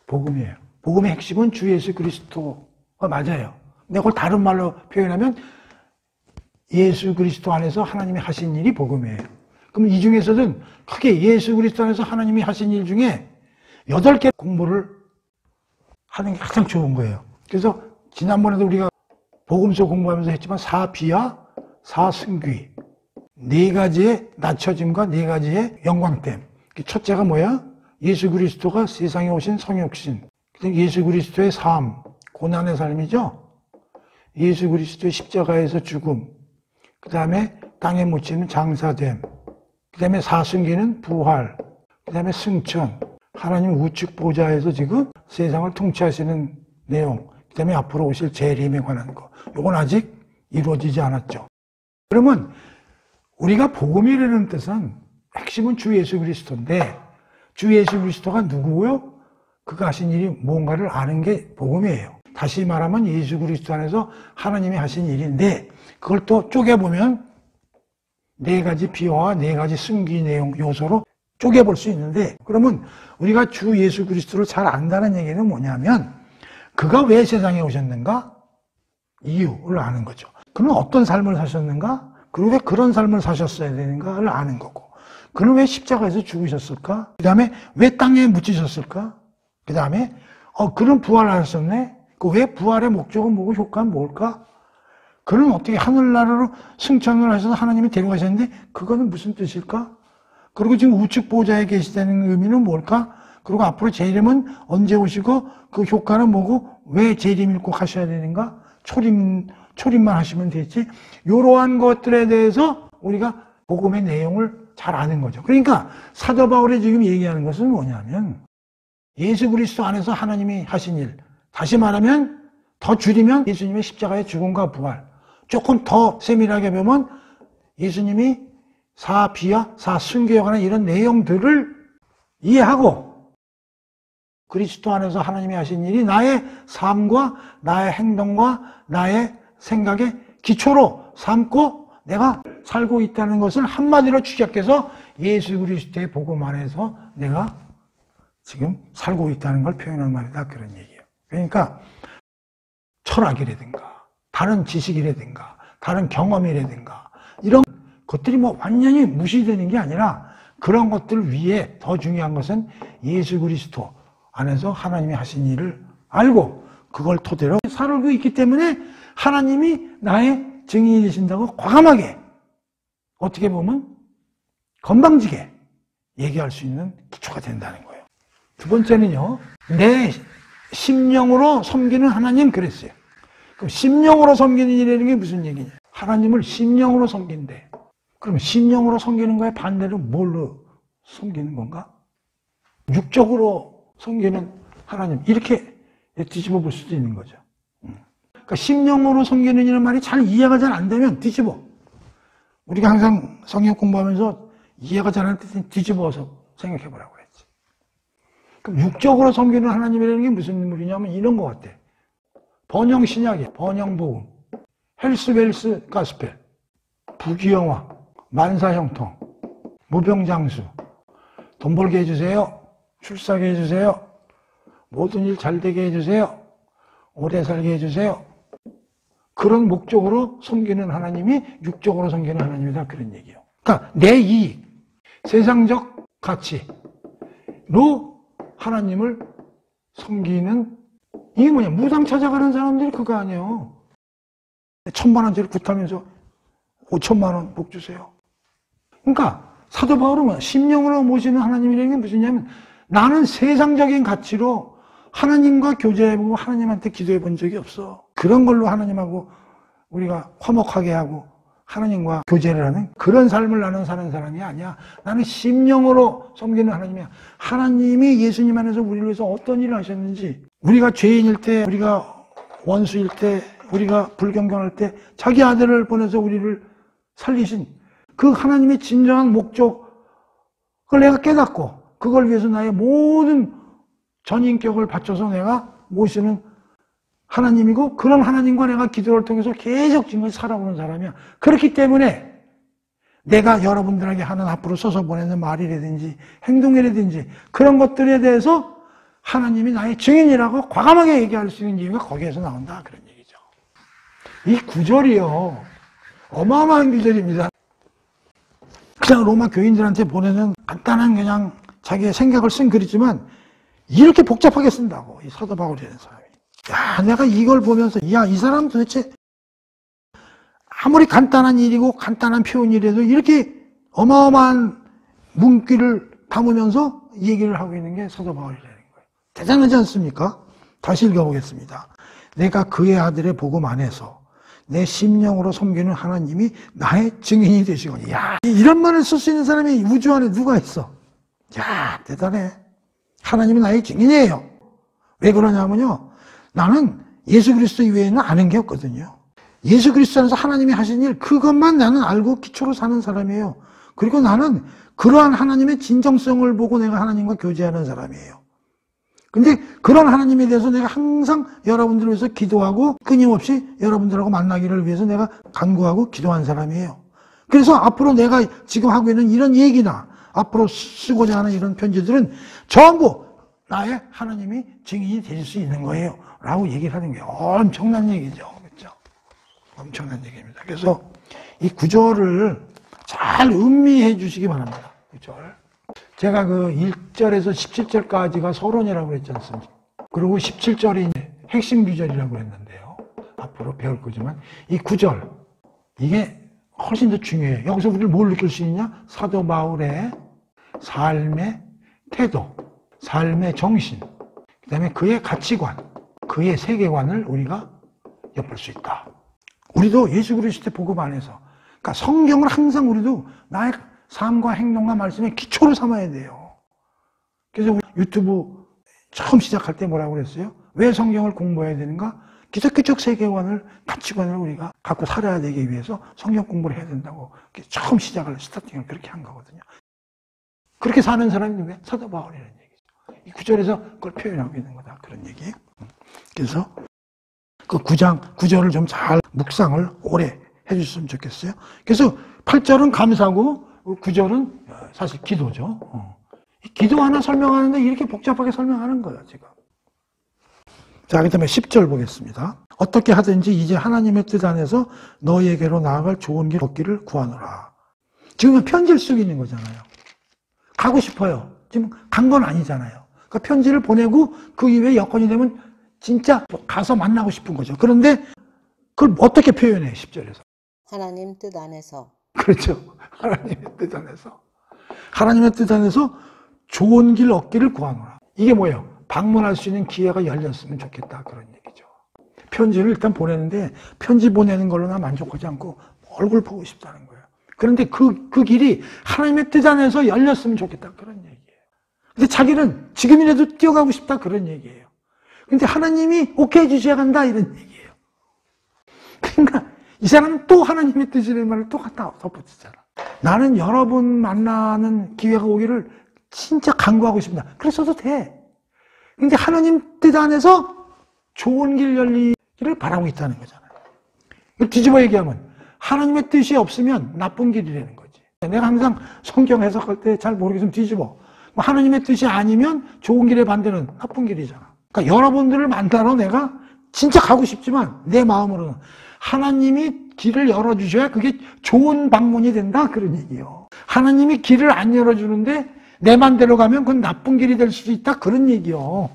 A: 복음이에요. 복음의 핵심은 주 예수 그리스도가 맞아요. 근데 그걸 다른 말로 표현하면 예수 그리스도 안에서 하나님이 하신 일이 복음이에요. 그럼 이 중에서는 크게 예수 그리스도 안에서 하나님이 하신 일 중에 8개 공부를 하는 게 가장 좋은 거예요. 그래서 지난번에도 우리가 복음서 공부하면서 했지만 사비와 사승귀 4가지의 낮춰짐과 4가지의 영광됨. 첫째가 뭐야? 예수 그리스도가 세상에 오신 성육신. 예수 그리스도의 삶, 고난의 삶이죠. 예수 그리스도의 십자가에서 죽음. 그 다음에 땅에 묻히는 장사됨. 그 다음에 사승기는 부활. 그 다음에 승천. 하나님 우측 보좌에서 지금 세상을 통치하시는 내용. 그 다음에 앞으로 오실 재림에 관한 거. 이건 아직 이루어지지 않았죠. 그러면 우리가 복음이라는 뜻은 핵심은 주 예수 그리스도인데 주 예수 그리스도가 누구고요? 그가 하신 일이 뭔가를 아는 게 복음이에요. 다시 말하면 예수 그리스도 안에서 하나님이 하신 일인데 그걸 또 쪼개보면 4가지 비화와 4가지 승기 내용 요소로 쪼개볼 수 있는데 그러면 우리가 주 예수 그리스도를 잘 안다는 얘기는 뭐냐면 그가 왜 세상에 오셨는가? 이유를 아는 거죠. 그는 어떤 삶을 사셨는가? 그리고 왜 그런 삶을 사셨어야 되는가를 아는 거고 그는 왜 십자가에서 죽으셨을까? 그 다음에 왜 땅에 묻히셨을까? 그 다음에 그는 부활하셨네? 그 왜 부활의 목적은 뭐고 효과는 뭘까? 그는 어떻게 하늘나라로 승천을 하셔서 하나님이 데려가셨는데 그거는 무슨 뜻일까? 그리고 지금 우측 보좌에 계시다는 의미는 뭘까? 그리고 앞으로 재림은 언제 오시고 그 효과는 뭐고 왜 재림을 꼭 하셔야 되는가? 초림만 하시면 되지. 이러한 것들에 대해서 우리가 복음의 내용을 잘 아는 거죠. 그러니까 사도 바울이 지금 얘기하는 것은 뭐냐면 예수 그리스도 안에서 하나님이 하신 일. 다시 말하면 더 줄이면 예수님의 십자가의 죽음과 부활. 조금 더 세밀하게 보면 예수님이 사비와 사승교에 관한 이런 내용들을 이해하고 그리스도 안에서 하나님이 하신 일이 나의 삶과 나의 행동과 나의 생각의 기초로 삼고 내가 살고 있다는 것을 한마디로 축약해서 예수 그리스도의 복음 안에서 내가 지금 살고 있다는 걸 표현한 말이다. 그런 얘기예요. 그러니까 철학이라든가 다른 지식이라든가 다른 경험이라든가 이런 것들이 뭐 완전히 무시되는 게 아니라 그런 것들 위에 더 중요한 것은 예수 그리스도 안에서 하나님이 하신 일을 알고 그걸 토대로 살고 있기 때문에 하나님이 나의 증인이 되신다고 과감하게 어떻게 보면 건방지게 얘기할 수 있는 기초가 된다는 거예요. 두 번째는요. 내 심령으로 섬기는 하나님 그랬어요. 그럼 심령으로 섬기는 일이라는 게 무슨 얘기냐. 하나님을 심령으로 섬긴대. 그럼 심령으로 섬기는 거에 반대로 뭘로 섬기는 건가? 육적으로 섬기는 하나님 이렇게 뒤집어 볼 수도 있는 거죠. 그러니까 심령으로 섬기는 이런 말이 잘 이해가 잘 안 되면 뒤집어. 우리가 항상 성경 공부하면서 이해가 잘 안 되면 뒤집어서 생각해 보라고 그랬지. 그럼 육적으로 섬기는 하나님이라는 게 무슨 인물이냐면 이런 것 같아. 번영 신약이야. 번영 복음. 헬스벨스 가스펠. 부귀영화. 만사형통. 무병장수. 돈 벌게 해주세요. 출세하게 해주세요. 모든 일 잘 되게 해주세요. 오래 살게 해주세요. 그런 목적으로 섬기는 하나님이 육적으로 섬기는 하나님이다. 그런 얘기예요. 그러니까 내 이익, 세상적 가치로 하나님을 섬기는 이게 뭐냐. 무당 찾아가는 사람들이 그거 아니에요. 1,000,000원짜리 굿하면서 5,000,000원 복 주세요. 그러니까 사도 바울은 심령으로 모시는 하나님이라는 게 무엇이냐면 나는 세상적인 가치로 하나님과 교제해보고 하나님한테 기도해 본 적이 없어. 그런 걸로 하나님하고 우리가 화목하게 하고 하나님과 교제를 하는 그런 삶을 나는 사는 사람이 아니야. 나는 심령으로 섬기는 하나님이야. 하나님이 예수님 안에서 우리를 위해서 어떤 일을 하셨는지 우리가 죄인일 때, 우리가 원수일 때, 우리가 불경건할 때 자기 아들을 보내서 우리를 살리신 그 하나님의 진정한 목적을 내가 깨닫고 그걸 위해서 나의 모든 전인격을 바쳐서 내가 모시는 하나님이고 그런 하나님과 내가 기도를 통해서 계속 지금 살아오는 사람이야. 그렇기 때문에 내가 여러분들에게 하는 앞으로 써서 보내는 말이라든지 행동이라든지 그런 것들에 대해서 하나님이 나의 증인이라고 과감하게 얘기할 수 있는 이유가 거기에서 나온다. 그런 얘기죠. 이 구절이요. 어마어마한 구절입니다. 그냥 로마 교인들한테 보내는 간단한 그냥 자기의 생각을 쓴 글이지만 이렇게 복잡하게 쓴다고. 이 사도 바울이라는 사람이. 야, 내가 이걸 보면서 야, 이 사람 도대체 아무리 간단한 일이고 간단한 표현이라도 이렇게 어마어마한 문기를 담으면서 얘기를 하고 있는 게 사도 바울이라는 거예요. 대단하지 않습니까? 다시 읽어보겠습니다. 내가 그의 아들의 복음 안에서 내 심령으로 섬기는 하나님이 나의 증인이 되시거니. 야, 이런 말을 쓸 수 있는 사람이 우주 안에 누가 있어? 야, 대단해. 하나님이 나의 증인이에요. 왜 그러냐면요. 나는 예수 그리스도 이외에는 아는 게 없거든요. 예수 그리스도 안에서 하나님이 하신 일, 그것만 나는 알고 기초로 사는 사람이에요. 그리고 나는 그러한 하나님의 진정성을 보고 내가 하나님과 교제하는 사람이에요. 근데 그런 하나님에 대해서 내가 항상 여러분들을 위해서 기도하고 끊임없이 여러분들하고 만나기를 위해서 내가 간구하고 기도한 사람이에요. 그래서 앞으로 내가 지금 하고 있는 이런 얘기나 앞으로 쓰고자 하는 이런 편지들은 전부 나의 하나님이 증인이 될 수 있는 거예요. 라고 얘기를 하는 게 엄청난 얘기죠. 그렇죠? 엄청난 얘기입니다. 그래서 이 구절을 잘 음미해 주시기 바랍니다. 구절. 제가 그 1절에서 17절까지가 서론이라고 그랬지 않습니까? 그리고 17절이 이제 핵심 구절이라고 했는데요. 앞으로 배울 거지만 이 구절, 이게 훨씬 더 중요해요. 여기서 우리를 뭘 느낄 수 있냐? 사도 바울의 삶의 태도, 삶의 정신, 그 다음에 그의 가치관, 그의 세계관을 우리가 엿볼 수 있다. 우리도 예수 그리스도의 복음 안에서, 그러니까 성경을 항상 우리도 나의 삶과 행동과 말씀의 기초로 삼아야 돼요. 그래서 우리 유튜브 처음 시작할 때 뭐라고 그랬어요? 왜 성경을 공부해야 되는가? 기독교적 세계관을, 가치관을 우리가 갖고 살아야 되기 위해서 성경 공부를 해야 된다고 처음 스타팅을 그렇게 한 거거든요. 그렇게 사는 사람이 누구야? 사도 바울이라는 얘기죠. 이 구절에서 그걸 표현하고 있는 거다. 그런 얘기. 그래서 그 구절을 좀 잘 묵상을 오래 해주셨으면 좋겠어요. 그래서 8절은 감사고 9절은 사실 기도죠. 기도 하나 설명하는데 이렇게 복잡하게 설명하는 거예요, 지금. 자, 그 다음에 10절 보겠습니다. 어떻게 하든지 이제 하나님의 뜻 안에서 너에게로 나아갈 좋은 길 얻기를 구하노라. 지금 편지를 쓰고 있는 거잖아요. 가고 싶어요. 지금 간 건 아니잖아요. 그러니까 편지를 보내고 그 이후에 여건이 되면 진짜 가서 만나고 싶은 거죠. 그런데 그걸 어떻게 표현해요, 10절에서?
B: 하나님 뜻 안에서.
A: 그렇죠. 하나님의 뜻 안에서. 하나님의 뜻 안에서 좋은 길 얻기를 구하노라. 이게 뭐예요? 방문할 수 있는 기회가 열렸으면 좋겠다. 그런 얘기죠. 편지를 일단 보내는데 편지 보내는 걸로나 만족하지 않고 얼굴 보고 싶다는 거예요. 그런데 그 길이 하나님의 뜻 안에서 열렸으면 좋겠다. 그런 얘기예요. 근데 자기는 지금이라도 뛰어가고 싶다. 그런 얘기예요. 근데 하나님이 오케이 해주셔야 한다. 이런 얘기예요. 그러니까 이 사람은 또 하나님의 뜻이라는 말을 또 갖다 덧붙이잖아. 나는 여러분 만나는 기회가 오기를 진짜 간구하고 싶다. 그랬어도 돼. 근데 하나님 뜻 안에서 좋은 길 열리기를 바라고 있다는 거잖아요. 뒤집어 얘기하면 하나님의 뜻이 없으면 나쁜 길이라는 거지. 내가 항상 성경 해석할 때 잘 모르겠으면 뒤집어. 하나님의 뜻이 아니면 좋은 길의 반대는 나쁜 길이잖아. 그러니까 여러분들을 만나러 내가 진짜 가고 싶지만 내 마음으로는 하나님이 길을 열어주셔야 그게 좋은 방문이 된다. 그런 얘기예요. 하나님이 길을 안 열어주는데 내 맘대로 가면 그건 나쁜 길이 될 수도 있다. 그런 얘기요.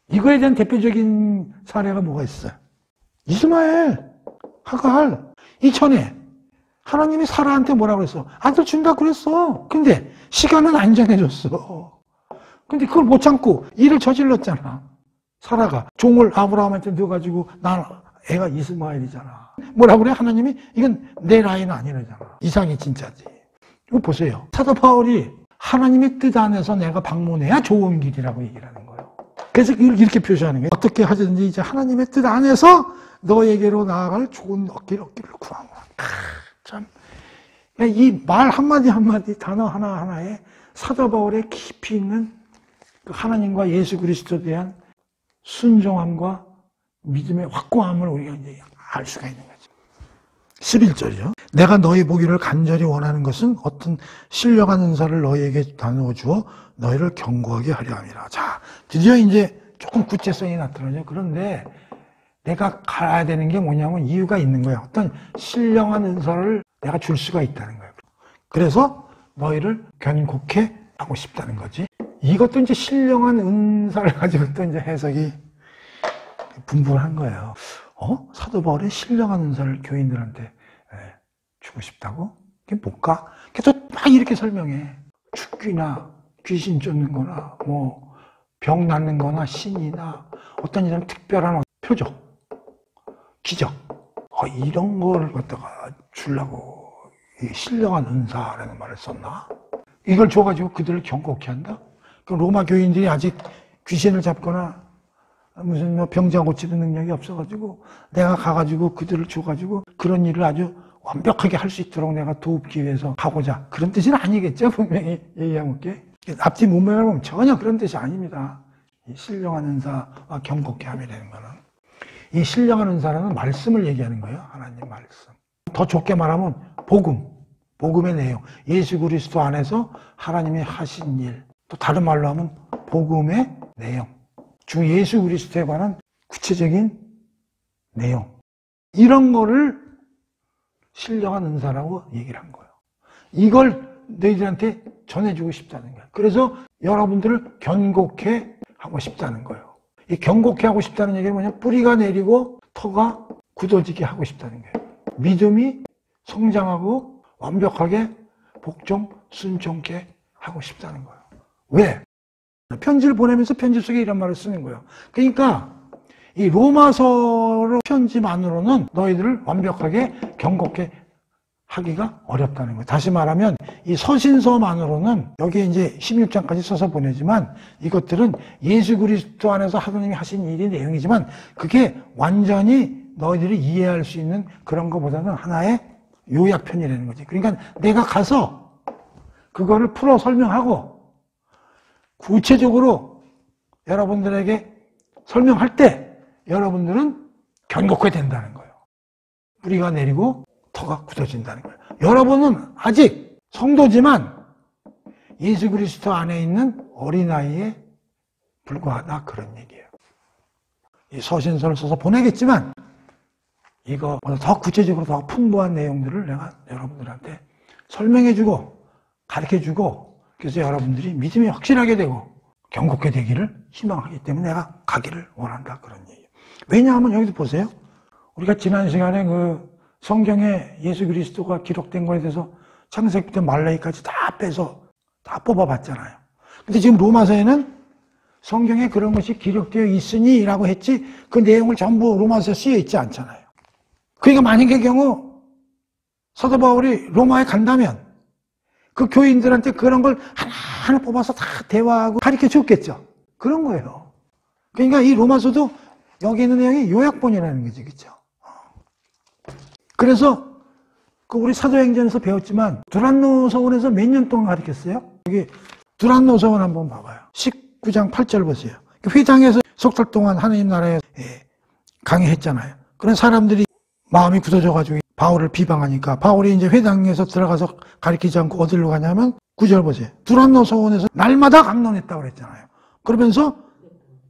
A: 이거에 대한 대표적인 사례가 뭐가 있어요? 이스마엘, 하갈. 이전에 하나님이 사라한테 뭐라고 그랬어? 아들 준다 그랬어. 근데 시간은 안 정해줬어. 근데 그걸 못 참고 일을 저질렀잖아. 사라가 종을 아브라함한테 넣어가지고 난 애가 이스마엘이잖아. 뭐라고 그래? 하나님이 이건 내 라인 아니라잖아. 이상이 진짜지. 이거 보세요. 사도 바울이 하나님의 뜻 안에서 내가 방문해야 좋은 길이라고 얘기를 하는 거예요. 그래서 이렇게 표시하는 거예요. 어떻게 하든지 이제 하나님의 뜻 안에서 너에게로 나아갈 좋은 길을 구하노라. 참, 이 말 한마디 한마디 단어 하나하나에 사도 바울의 깊이 있는 그 하나님과 예수 그리스도에 대한 순종함과 믿음의 확고함을 우리가 이제 알 수가 있는 거죠. 11절이요. 내가 너희 보기를 간절히 원하는 것은 어떤 신령한 은사를 너희에게 나누어 주어 너희를 견고하게 하려 함이라. 자, 드디어 이제 조금 구체성이 나타나죠. 그런데 내가 가야 되는 게 뭐냐면 이유가 있는 거예요. 어떤 신령한 은사를 내가 줄 수가 있다는 거예요. 그래서 너희를 견고케 하고 싶다는 거지. 이것도 이제 신령한 은사를 가지고 또 이제 해석이 분분한 거예요. 사도 바울의 신령한 은사를 교인들한테 주고 싶다고? 그게 뭘까? 그래서 막 이렇게 설명해. 죽기나 귀신 쫓는 거나 뭐 병 낫는 거나 신이나 어떤 이런 특별한 표적, 기적 이런 걸 갖다가 주려고 신령한 은사라는 말을 썼나? 이걸 줘가지고 그들을 경고케 한다? 그럼 로마 교인들이 아직 귀신을 잡거나 무슨 뭐 병자 고치는 능력이 없어가지고 내가 가가지고 그들을 줘가지고 그런 일을 아주 완벽하게 할 수 있도록 내가 돕기 위해서 가고자, 그런 뜻은 아니겠죠. 분명히 얘기하면 게 앞뒤 문맥을 보면 전혀 그런 뜻이 아닙니다. 이 신령한 은사와 경고케 함이라는 거는 이 신령한 은사라는 말씀을 얘기하는 거예요. 하나님 말씀. 더 좋게 말하면 복음의 내용, 예수 그리스도 안에서 하나님이 하신 일, 또 다른 말로 하면 복음의 내용, 주 예수 그리스도에 관한 구체적인 내용, 이런 거를 신령한 은사라고 얘기를 한 거예요. 이걸 너희들한테 전해주고 싶다는 거예요. 그래서 여러분들을 견고케 하고 싶다는 거예요. 이 견고케 하고 싶다는 얘기는 뭐냐? 뿌리가 내리고 터가 굳어지게 하고 싶다는 거예요. 믿음이 성장하고 완벽하게 복종, 순종케 하고 싶다는 거예요. 왜? 편지를 보내면서 편지 속에 이런 말을 쓰는 거예요. 그러니까 이 로마서 편지만으로는 너희들을 완벽하게 경고케 하기가 어렵다는 거예요. 다시 말하면 이 서신서만으로는 여기에 이제 16장까지 써서 보내지만 이것들은 예수 그리스도 안에서 하나님이 하신 일의 내용이지만 그게 완전히 너희들이 이해할 수 있는 그런 것보다는 하나의 요약편이라는 거지. 그러니까 내가 가서 그거를 풀어 설명하고 구체적으로 여러분들에게 설명할 때 여러분들은 견고하게 된다는 거예요. 뿌리가 내리고 터가 굳어진다는 거예요. 여러분은 아직 성도지만 예수 그리스도 안에 있는 어린아이에 불과하다, 그런 얘기예요. 이 서신서를 써서 보내겠지만 이거보다 더 구체적으로 더 풍부한 내용들을 내가 여러분들한테 설명해주고 가르쳐주고, 그래서 여러분들이 믿음이 확실하게 되고 견고하게 되기를 희망하기 때문에 내가 가기를 원한다, 그런 얘기예요. 왜냐하면 여기서 보세요. 우리가 지난 시간에 그 성경에 예수 그리스도가 기록된 거에 대해서 창세기부터 말라기까지 다 빼서 다 뽑아봤잖아요. 근데 지금 로마서에는 성경에 그런 것이 기록되어 있으니 라고 했지 그 내용을 전부 로마서에 쓰여 있지 않잖아요. 그러니까 만약의 경우 사도 바울이 로마에 간다면 그 교인들한테 그런 걸 하나하나 뽑아서 다 대화하고 가르쳐 줬겠죠. 그런 거예요. 그러니까 이 로마서도 여기 있는 내용이 요약본이라는 거지, 그렇죠? 그래서 그 우리 사도행전에서 배웠지만 두란노 서원에서 몇 년 동안 가르쳤어요? 여기 두란노 서원 한번 봐봐요. 19장 8절 보세요. 회당에서 석 달 동안 하나님 나라에 강의했잖아요. 그런 사람들이 마음이 굳어져가지고 바울을 비방하니까 바울이 이제 회당에서 들어가서 가르치지 않고 어디로 가냐면 9절 보세요. 두란노 서원에서 날마다 강론했다고 그랬잖아요. 그러면서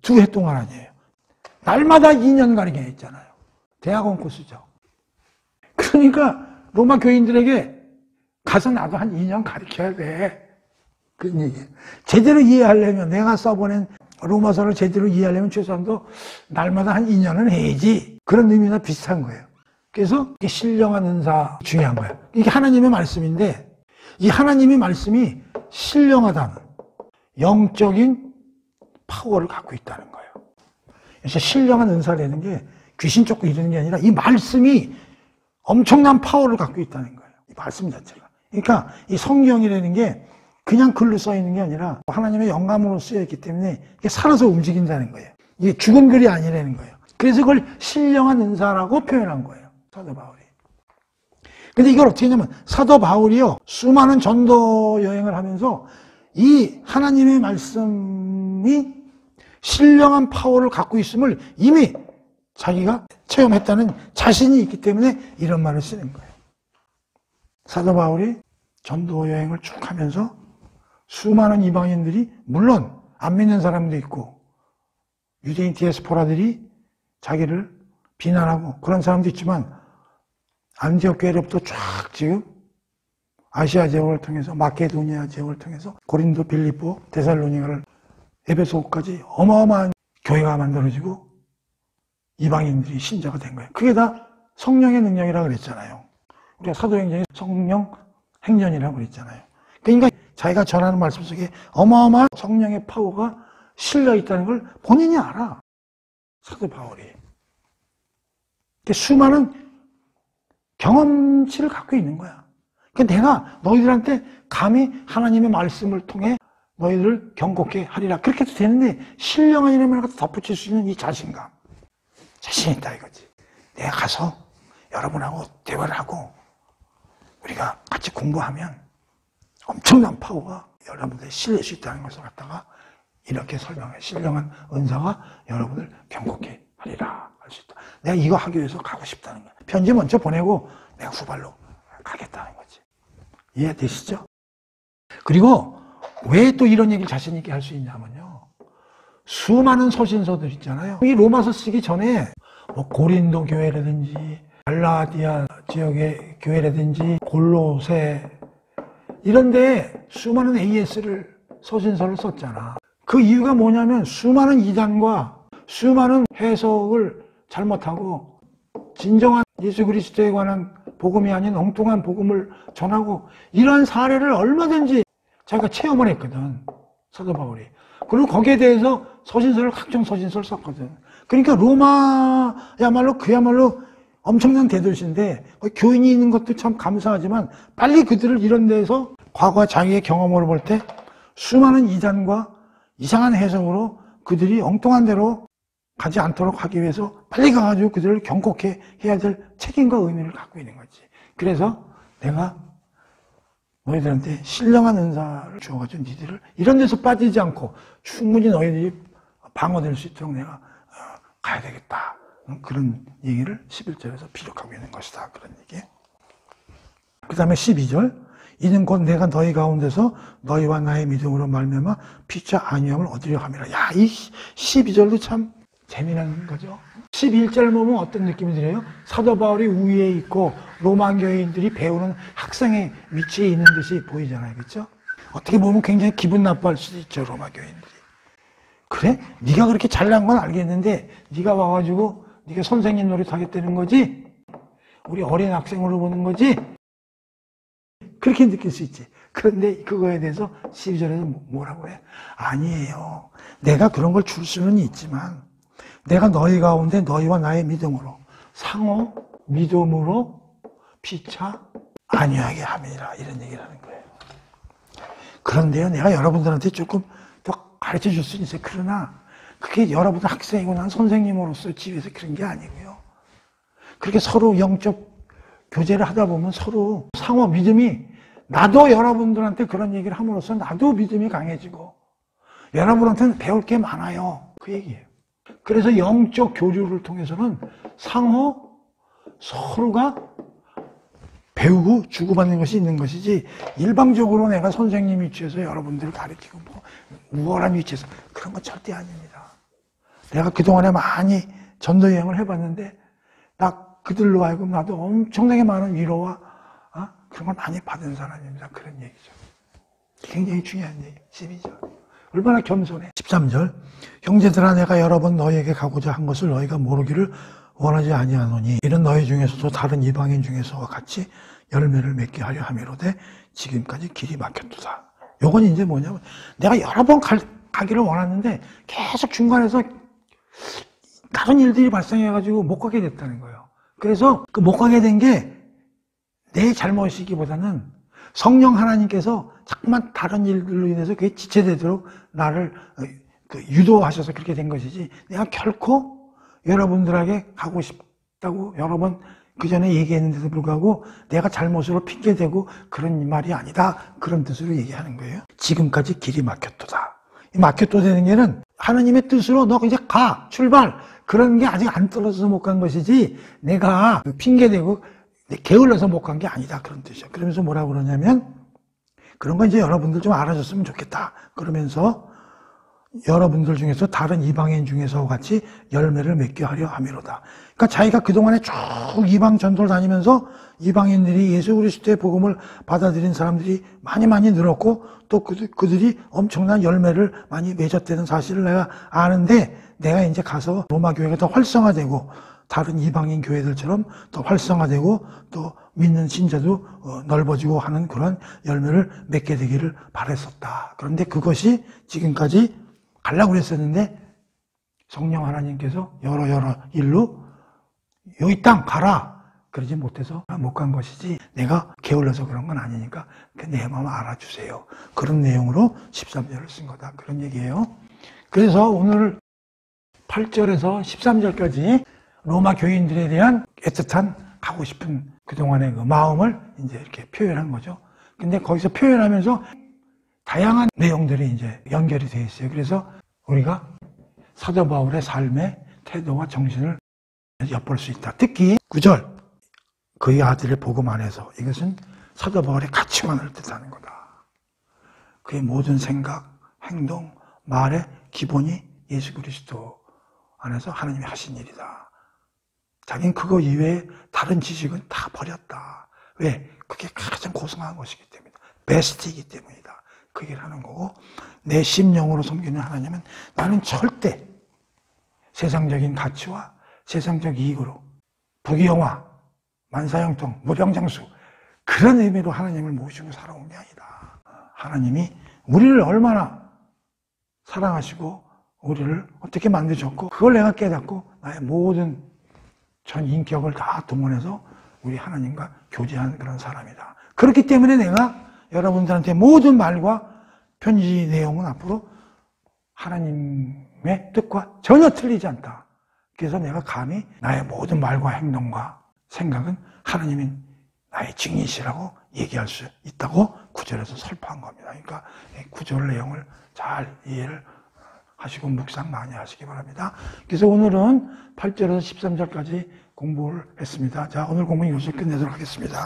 A: 2해 동안 아니에요. 날마다 2년 가르쳐 했잖아요. 대학원 코스죠. 그러니까 로마 교인들에게 가서 나도 한 2년 가르쳐야 돼. 그런 얘기예요. 제대로 이해하려면, 내가 써보낸 로마서를 제대로 이해하려면 최소한도 날마다 한 2년은 해야지. 그런 의미나 비슷한 거예요. 그래서 이게 신령한 은사 중요한 거예요. 이게 하나님의 말씀인데 이 하나님의 말씀이 신령하다는 영적인 파워를 갖고 있다는 거예요. 그래서 신령한 은사라는 게 귀신 쫓고 이러는 게 아니라 이 말씀이 엄청난 파워를 갖고 있다는 거예요. 이 말씀 자체가. 그러니까 이 성경이라는 게 그냥 글로 써 있는 게 아니라 하나님의 영감으로 쓰여 있기 때문에 이게 살아서 움직인다는 거예요. 이게 죽은 글이 아니라는 거예요. 그래서 그걸 신령한 은사라고 표현한 거예요. 사도 바울이. 근데 이걸 어떻게 했냐면 사도 바울이요, 수많은 전도 여행을 하면서 이 하나님의 말씀이 신령한 파워를 갖고 있음을 이미 자기가 체험했다는 자신이 있기 때문에 이런 말을 쓰는 거예요. 사도 바울이 전도 여행을 쭉 하면서 수많은 이방인들이, 물론 안 믿는 사람도 있고 유대인 디아스포라들이 자기를 비난하고 그런 사람도 있지만 안디옥 교회로부터 쫙 지금 아시아 지역을 통해서, 마케도니아 지역을 통해서 고린도, 빌립보, 데살로니가를 에베소까지 어마어마한 교회가 만들어지고 이방인들이 신자가 된 거예요. 그게 다 성령의 능력이라고 그랬잖아요. 우리가 사도행전에 성령 행전이라고 그랬잖아요. 그러니까 자기가 전하는 말씀 속에 어마어마한 성령의 파워가 실려 있다는 걸 본인이 알아. 사도 바울이. 수많은 경험치를 갖고 있는 거야. 그러니까 내가 너희들한테 감히 하나님의 말씀을 통해 너희들을 경고케 하리라. 그렇게 해도 되는데 신령한 이름을 갖다 덧붙일 수 있는 이 자신감. 자신 있다 이거지. 내가 가서 여러분하고 대화를 하고 우리가 같이 공부하면 엄청난 파워가 여러분들이 실릴 수 있다는 것을 갖다가 이렇게 설명해. 신령한 은사가 여러분을 경고케 하리라 할 수 있다. 내가 이거 하기 위해서 가고 싶다는 거야. 편지 먼저 보내고 내가 후발로 가겠다는 거지. 이해되시죠? 그리고 왜 또 이런 얘기를 자신 있게 할 수 있냐면요, 수많은 서신서들 있잖아요. 이 로마서 쓰기 전에 뭐 고린도 교회라든지 갈라디아 지역의 교회라든지 골로새 이런 데 수많은 AS를 서신서를 썼잖아. 그 이유가 뭐냐면 수많은 이단과 수많은 해석을 잘못하고 진정한 예수 그리스도에 관한 복음이 아닌 엉뚱한 복음을 전하고 이런 사례를 얼마든지 자기가 체험을 했거든, 사도 바울이. 그리고 거기에 대해서 서신서를, 각종 서신서를 썼거든. 그러니까 로마야말로 그야말로 엄청난 대도시인데 교인이 있는 것도 참 감사하지만 빨리 그들을 이런 데서 과거 자기의 경험을 볼 때 수많은 이단과 이상한 해석으로 그들이 엉뚱한 대로 가지 않도록 하기 위해서 빨리 가가지고 그들을 경고케 해야 될 책임과 의무를 갖고 있는 거지. 그래서 내가 너희들한테 신령한 은사를 주어가지고 니들을 이런 데서 빠지지 않고 충분히 너희들이 방어될 수 있도록 내가 가야 되겠다. 그런 얘기를 11절에서 비력하고 있는 것이다. 그런 얘기. 그 다음에 12절. 이는 곧 내가 너희 가운데서 너희와 나의 믿음으로 말미암아 피차 안위함을 얻으려 함이라. 야, 이 12절도 참 재미난 거죠. 11절 보면 어떤 느낌이 들어요? 사도 바울이 우위에 있고 로마 교인들이 배우는 학생의 위치에 있는 듯이 보이잖아요. 그렇죠? 어떻게 보면 굉장히 기분 나빠할 수도 있죠. 로마 교인들이. 그래? 네가 그렇게 잘난 건 알겠는데 네가 와가지고 네가 선생님 노릇 하겠다는 거지? 우리 어린 학생으로 보는 거지? 그렇게 느낄 수 있지. 그런데 그거에 대해서 12절에서 뭐라고 해? 아니에요. 내가 그런 걸 줄 수는 있지만 내가 너희 가운데 너희와 나의 믿음으로 상호 믿음으로 피차 안위하게 함이라. 이런 얘기를 하는 거예요. 그런데요, 내가 여러분들한테 조금 더 가르쳐 줄 수는 있어요. 그러나 그게 여러분들 학생이고 난 선생님으로서 집에서 그런 게 아니고요. 그렇게 서로 영적 교제를 하다 보면 서로 상호 믿음이, 나도 여러분들한테 그런 얘기를 함으로써 나도 믿음이 강해지고 여러분한테는 배울 게 많아요. 그 얘기예요. 그래서 영적 교류를 통해서는 상호 서로가 배우고 주고받는 것이 있는 것이지, 일방적으로 내가 선생님 위치에서 여러분들을 가르치고 뭐 우월한 위치에서 그런 건 절대 아닙니다. 내가 그동안에 많이 전도 여행을 해봤는데 나 그들로 하여금 나도 엄청나게 많은 위로와 그런 걸 많이 받은 사람입니다. 그런 얘기죠. 굉장히 중요한 얘기. 12절. 얼마나 겸손해. 13절. 형제들아, 내가 여러 번 너희에게 가고자 한 것을 너희가 모르기를 원하지 아니하노니 이런 너희 중에서도 다른 이방인 중에서와 같이 열매를 맺게 하려 함이로되 지금까지 길이 막혔도다. 요건 이제 뭐냐면 내가 여러 번 가기를 원하는데 계속 중간에서 다른 일들이 발생해가지고 못 가게 됐다는 거예요. 그래서 그 못 가게 된 게 내 잘못이기보다는 성령 하나님께서 자꾸만 다른 일들로 인해서 그게 지체되도록 나를 유도하셔서 그렇게 된 것이지, 내가 결코 여러분들에게 가고 싶다고 여러 번 그 전에 얘기했는데도 불구하고 내가 잘못으로 핑계대고 그런 말이 아니다. 그런 뜻으로 얘기하는 거예요. 지금까지 길이 막혔도다. 이 막혔도다는 게는 하나님의 뜻으로 너 이제 가, 출발, 그런 게 아직 안 떨어져서 못 간 것이지 내가 핑계대고 게을러서 못 간 게 아니다. 그런 뜻이죠. 그러면서 뭐라고 그러냐면, 그런 거 이제 여러분들 좀 알아줬으면 좋겠다. 그러면서 여러분들 중에서 다른 이방인 중에서 같이 열매를 맺게 하려 함이로다. 그러니까 자기가 그동안에 쭉 이방 전도를 다니면서 이방인들이 예수 그리스도의 복음을 받아들인 사람들이 많이 늘었고 또 그들이 엄청난 열매를 많이 맺었다는 사실을 내가 아는데, 내가 이제 가서 로마 교회가 더 활성화되고 다른 이방인 교회들처럼 더 활성화되고 또 믿는 신자도 넓어지고 하는 그런 열매를 맺게 되기를 바랬었다. 그런데 그것이 지금까지 가려고 그랬었는데 성령 하나님께서 여러 일로 여기 땅 가라 그러지 못해서 못 간 것이지 내가 게을러서 그런 건 아니니까 내 마음 알아주세요. 그런 내용으로 13절을 쓴 거다. 그런 얘기예요. 그래서 오늘 8절에서 13절까지 로마 교인들에 대한 애틋한 가고 싶은 그동안의 그 마음을 이제 이렇게 표현한 거죠. 근데 거기서 표현하면서 다양한 내용들이 이제 연결이 되어 있어요. 그래서 우리가 사도 바울의 삶의 태도와 정신을 엿볼 수 있다. 특히 9절, 그의 아들의 복음 안에서, 이것은 사도 바울의 가치관을 뜻하는 거다. 그의 모든 생각, 행동, 말의 기본이 예수 그리스도 안에서 하나님이 하신 일이다. 자기는 그거 이외에 다른 지식은 다 버렸다. 왜? 그게 가장 고상한 것이기 때문이다. 베스트이기 때문이다. 그 얘기를 하는 거고, 내 심령으로 섬기는 하나님은 나는 절대 세상적인 가치와 세상적 이익으로 부귀영화, 만사형통, 무병장수, 그런 의미로 하나님을 모시고 살아온 게 아니다. 하나님이 우리를 얼마나 사랑하시고 우리를 어떻게 만드셨고 그걸 내가 깨닫고 나의 모든 전 인격을 다 동원해서 우리 하나님과 교제하는 그런 사람이다. 그렇기 때문에 내가 여러분들한테 모든 말과 편지 내용은 앞으로 하나님의 뜻과 전혀 틀리지 않다. 그래서 내가 감히 나의 모든 말과 행동과 생각은 하나님이 나의 증인이시라고 얘기할 수 있다고 9절에서 설파한 겁니다. 그러니까 9절 내용을 잘 이해를 하시고 묵상 많이 하시기 바랍니다. 그래서 오늘은 8절에서 13절까지 공부를 했습니다. 자, 오늘 공부 이것을 끝내도록 하겠습니다.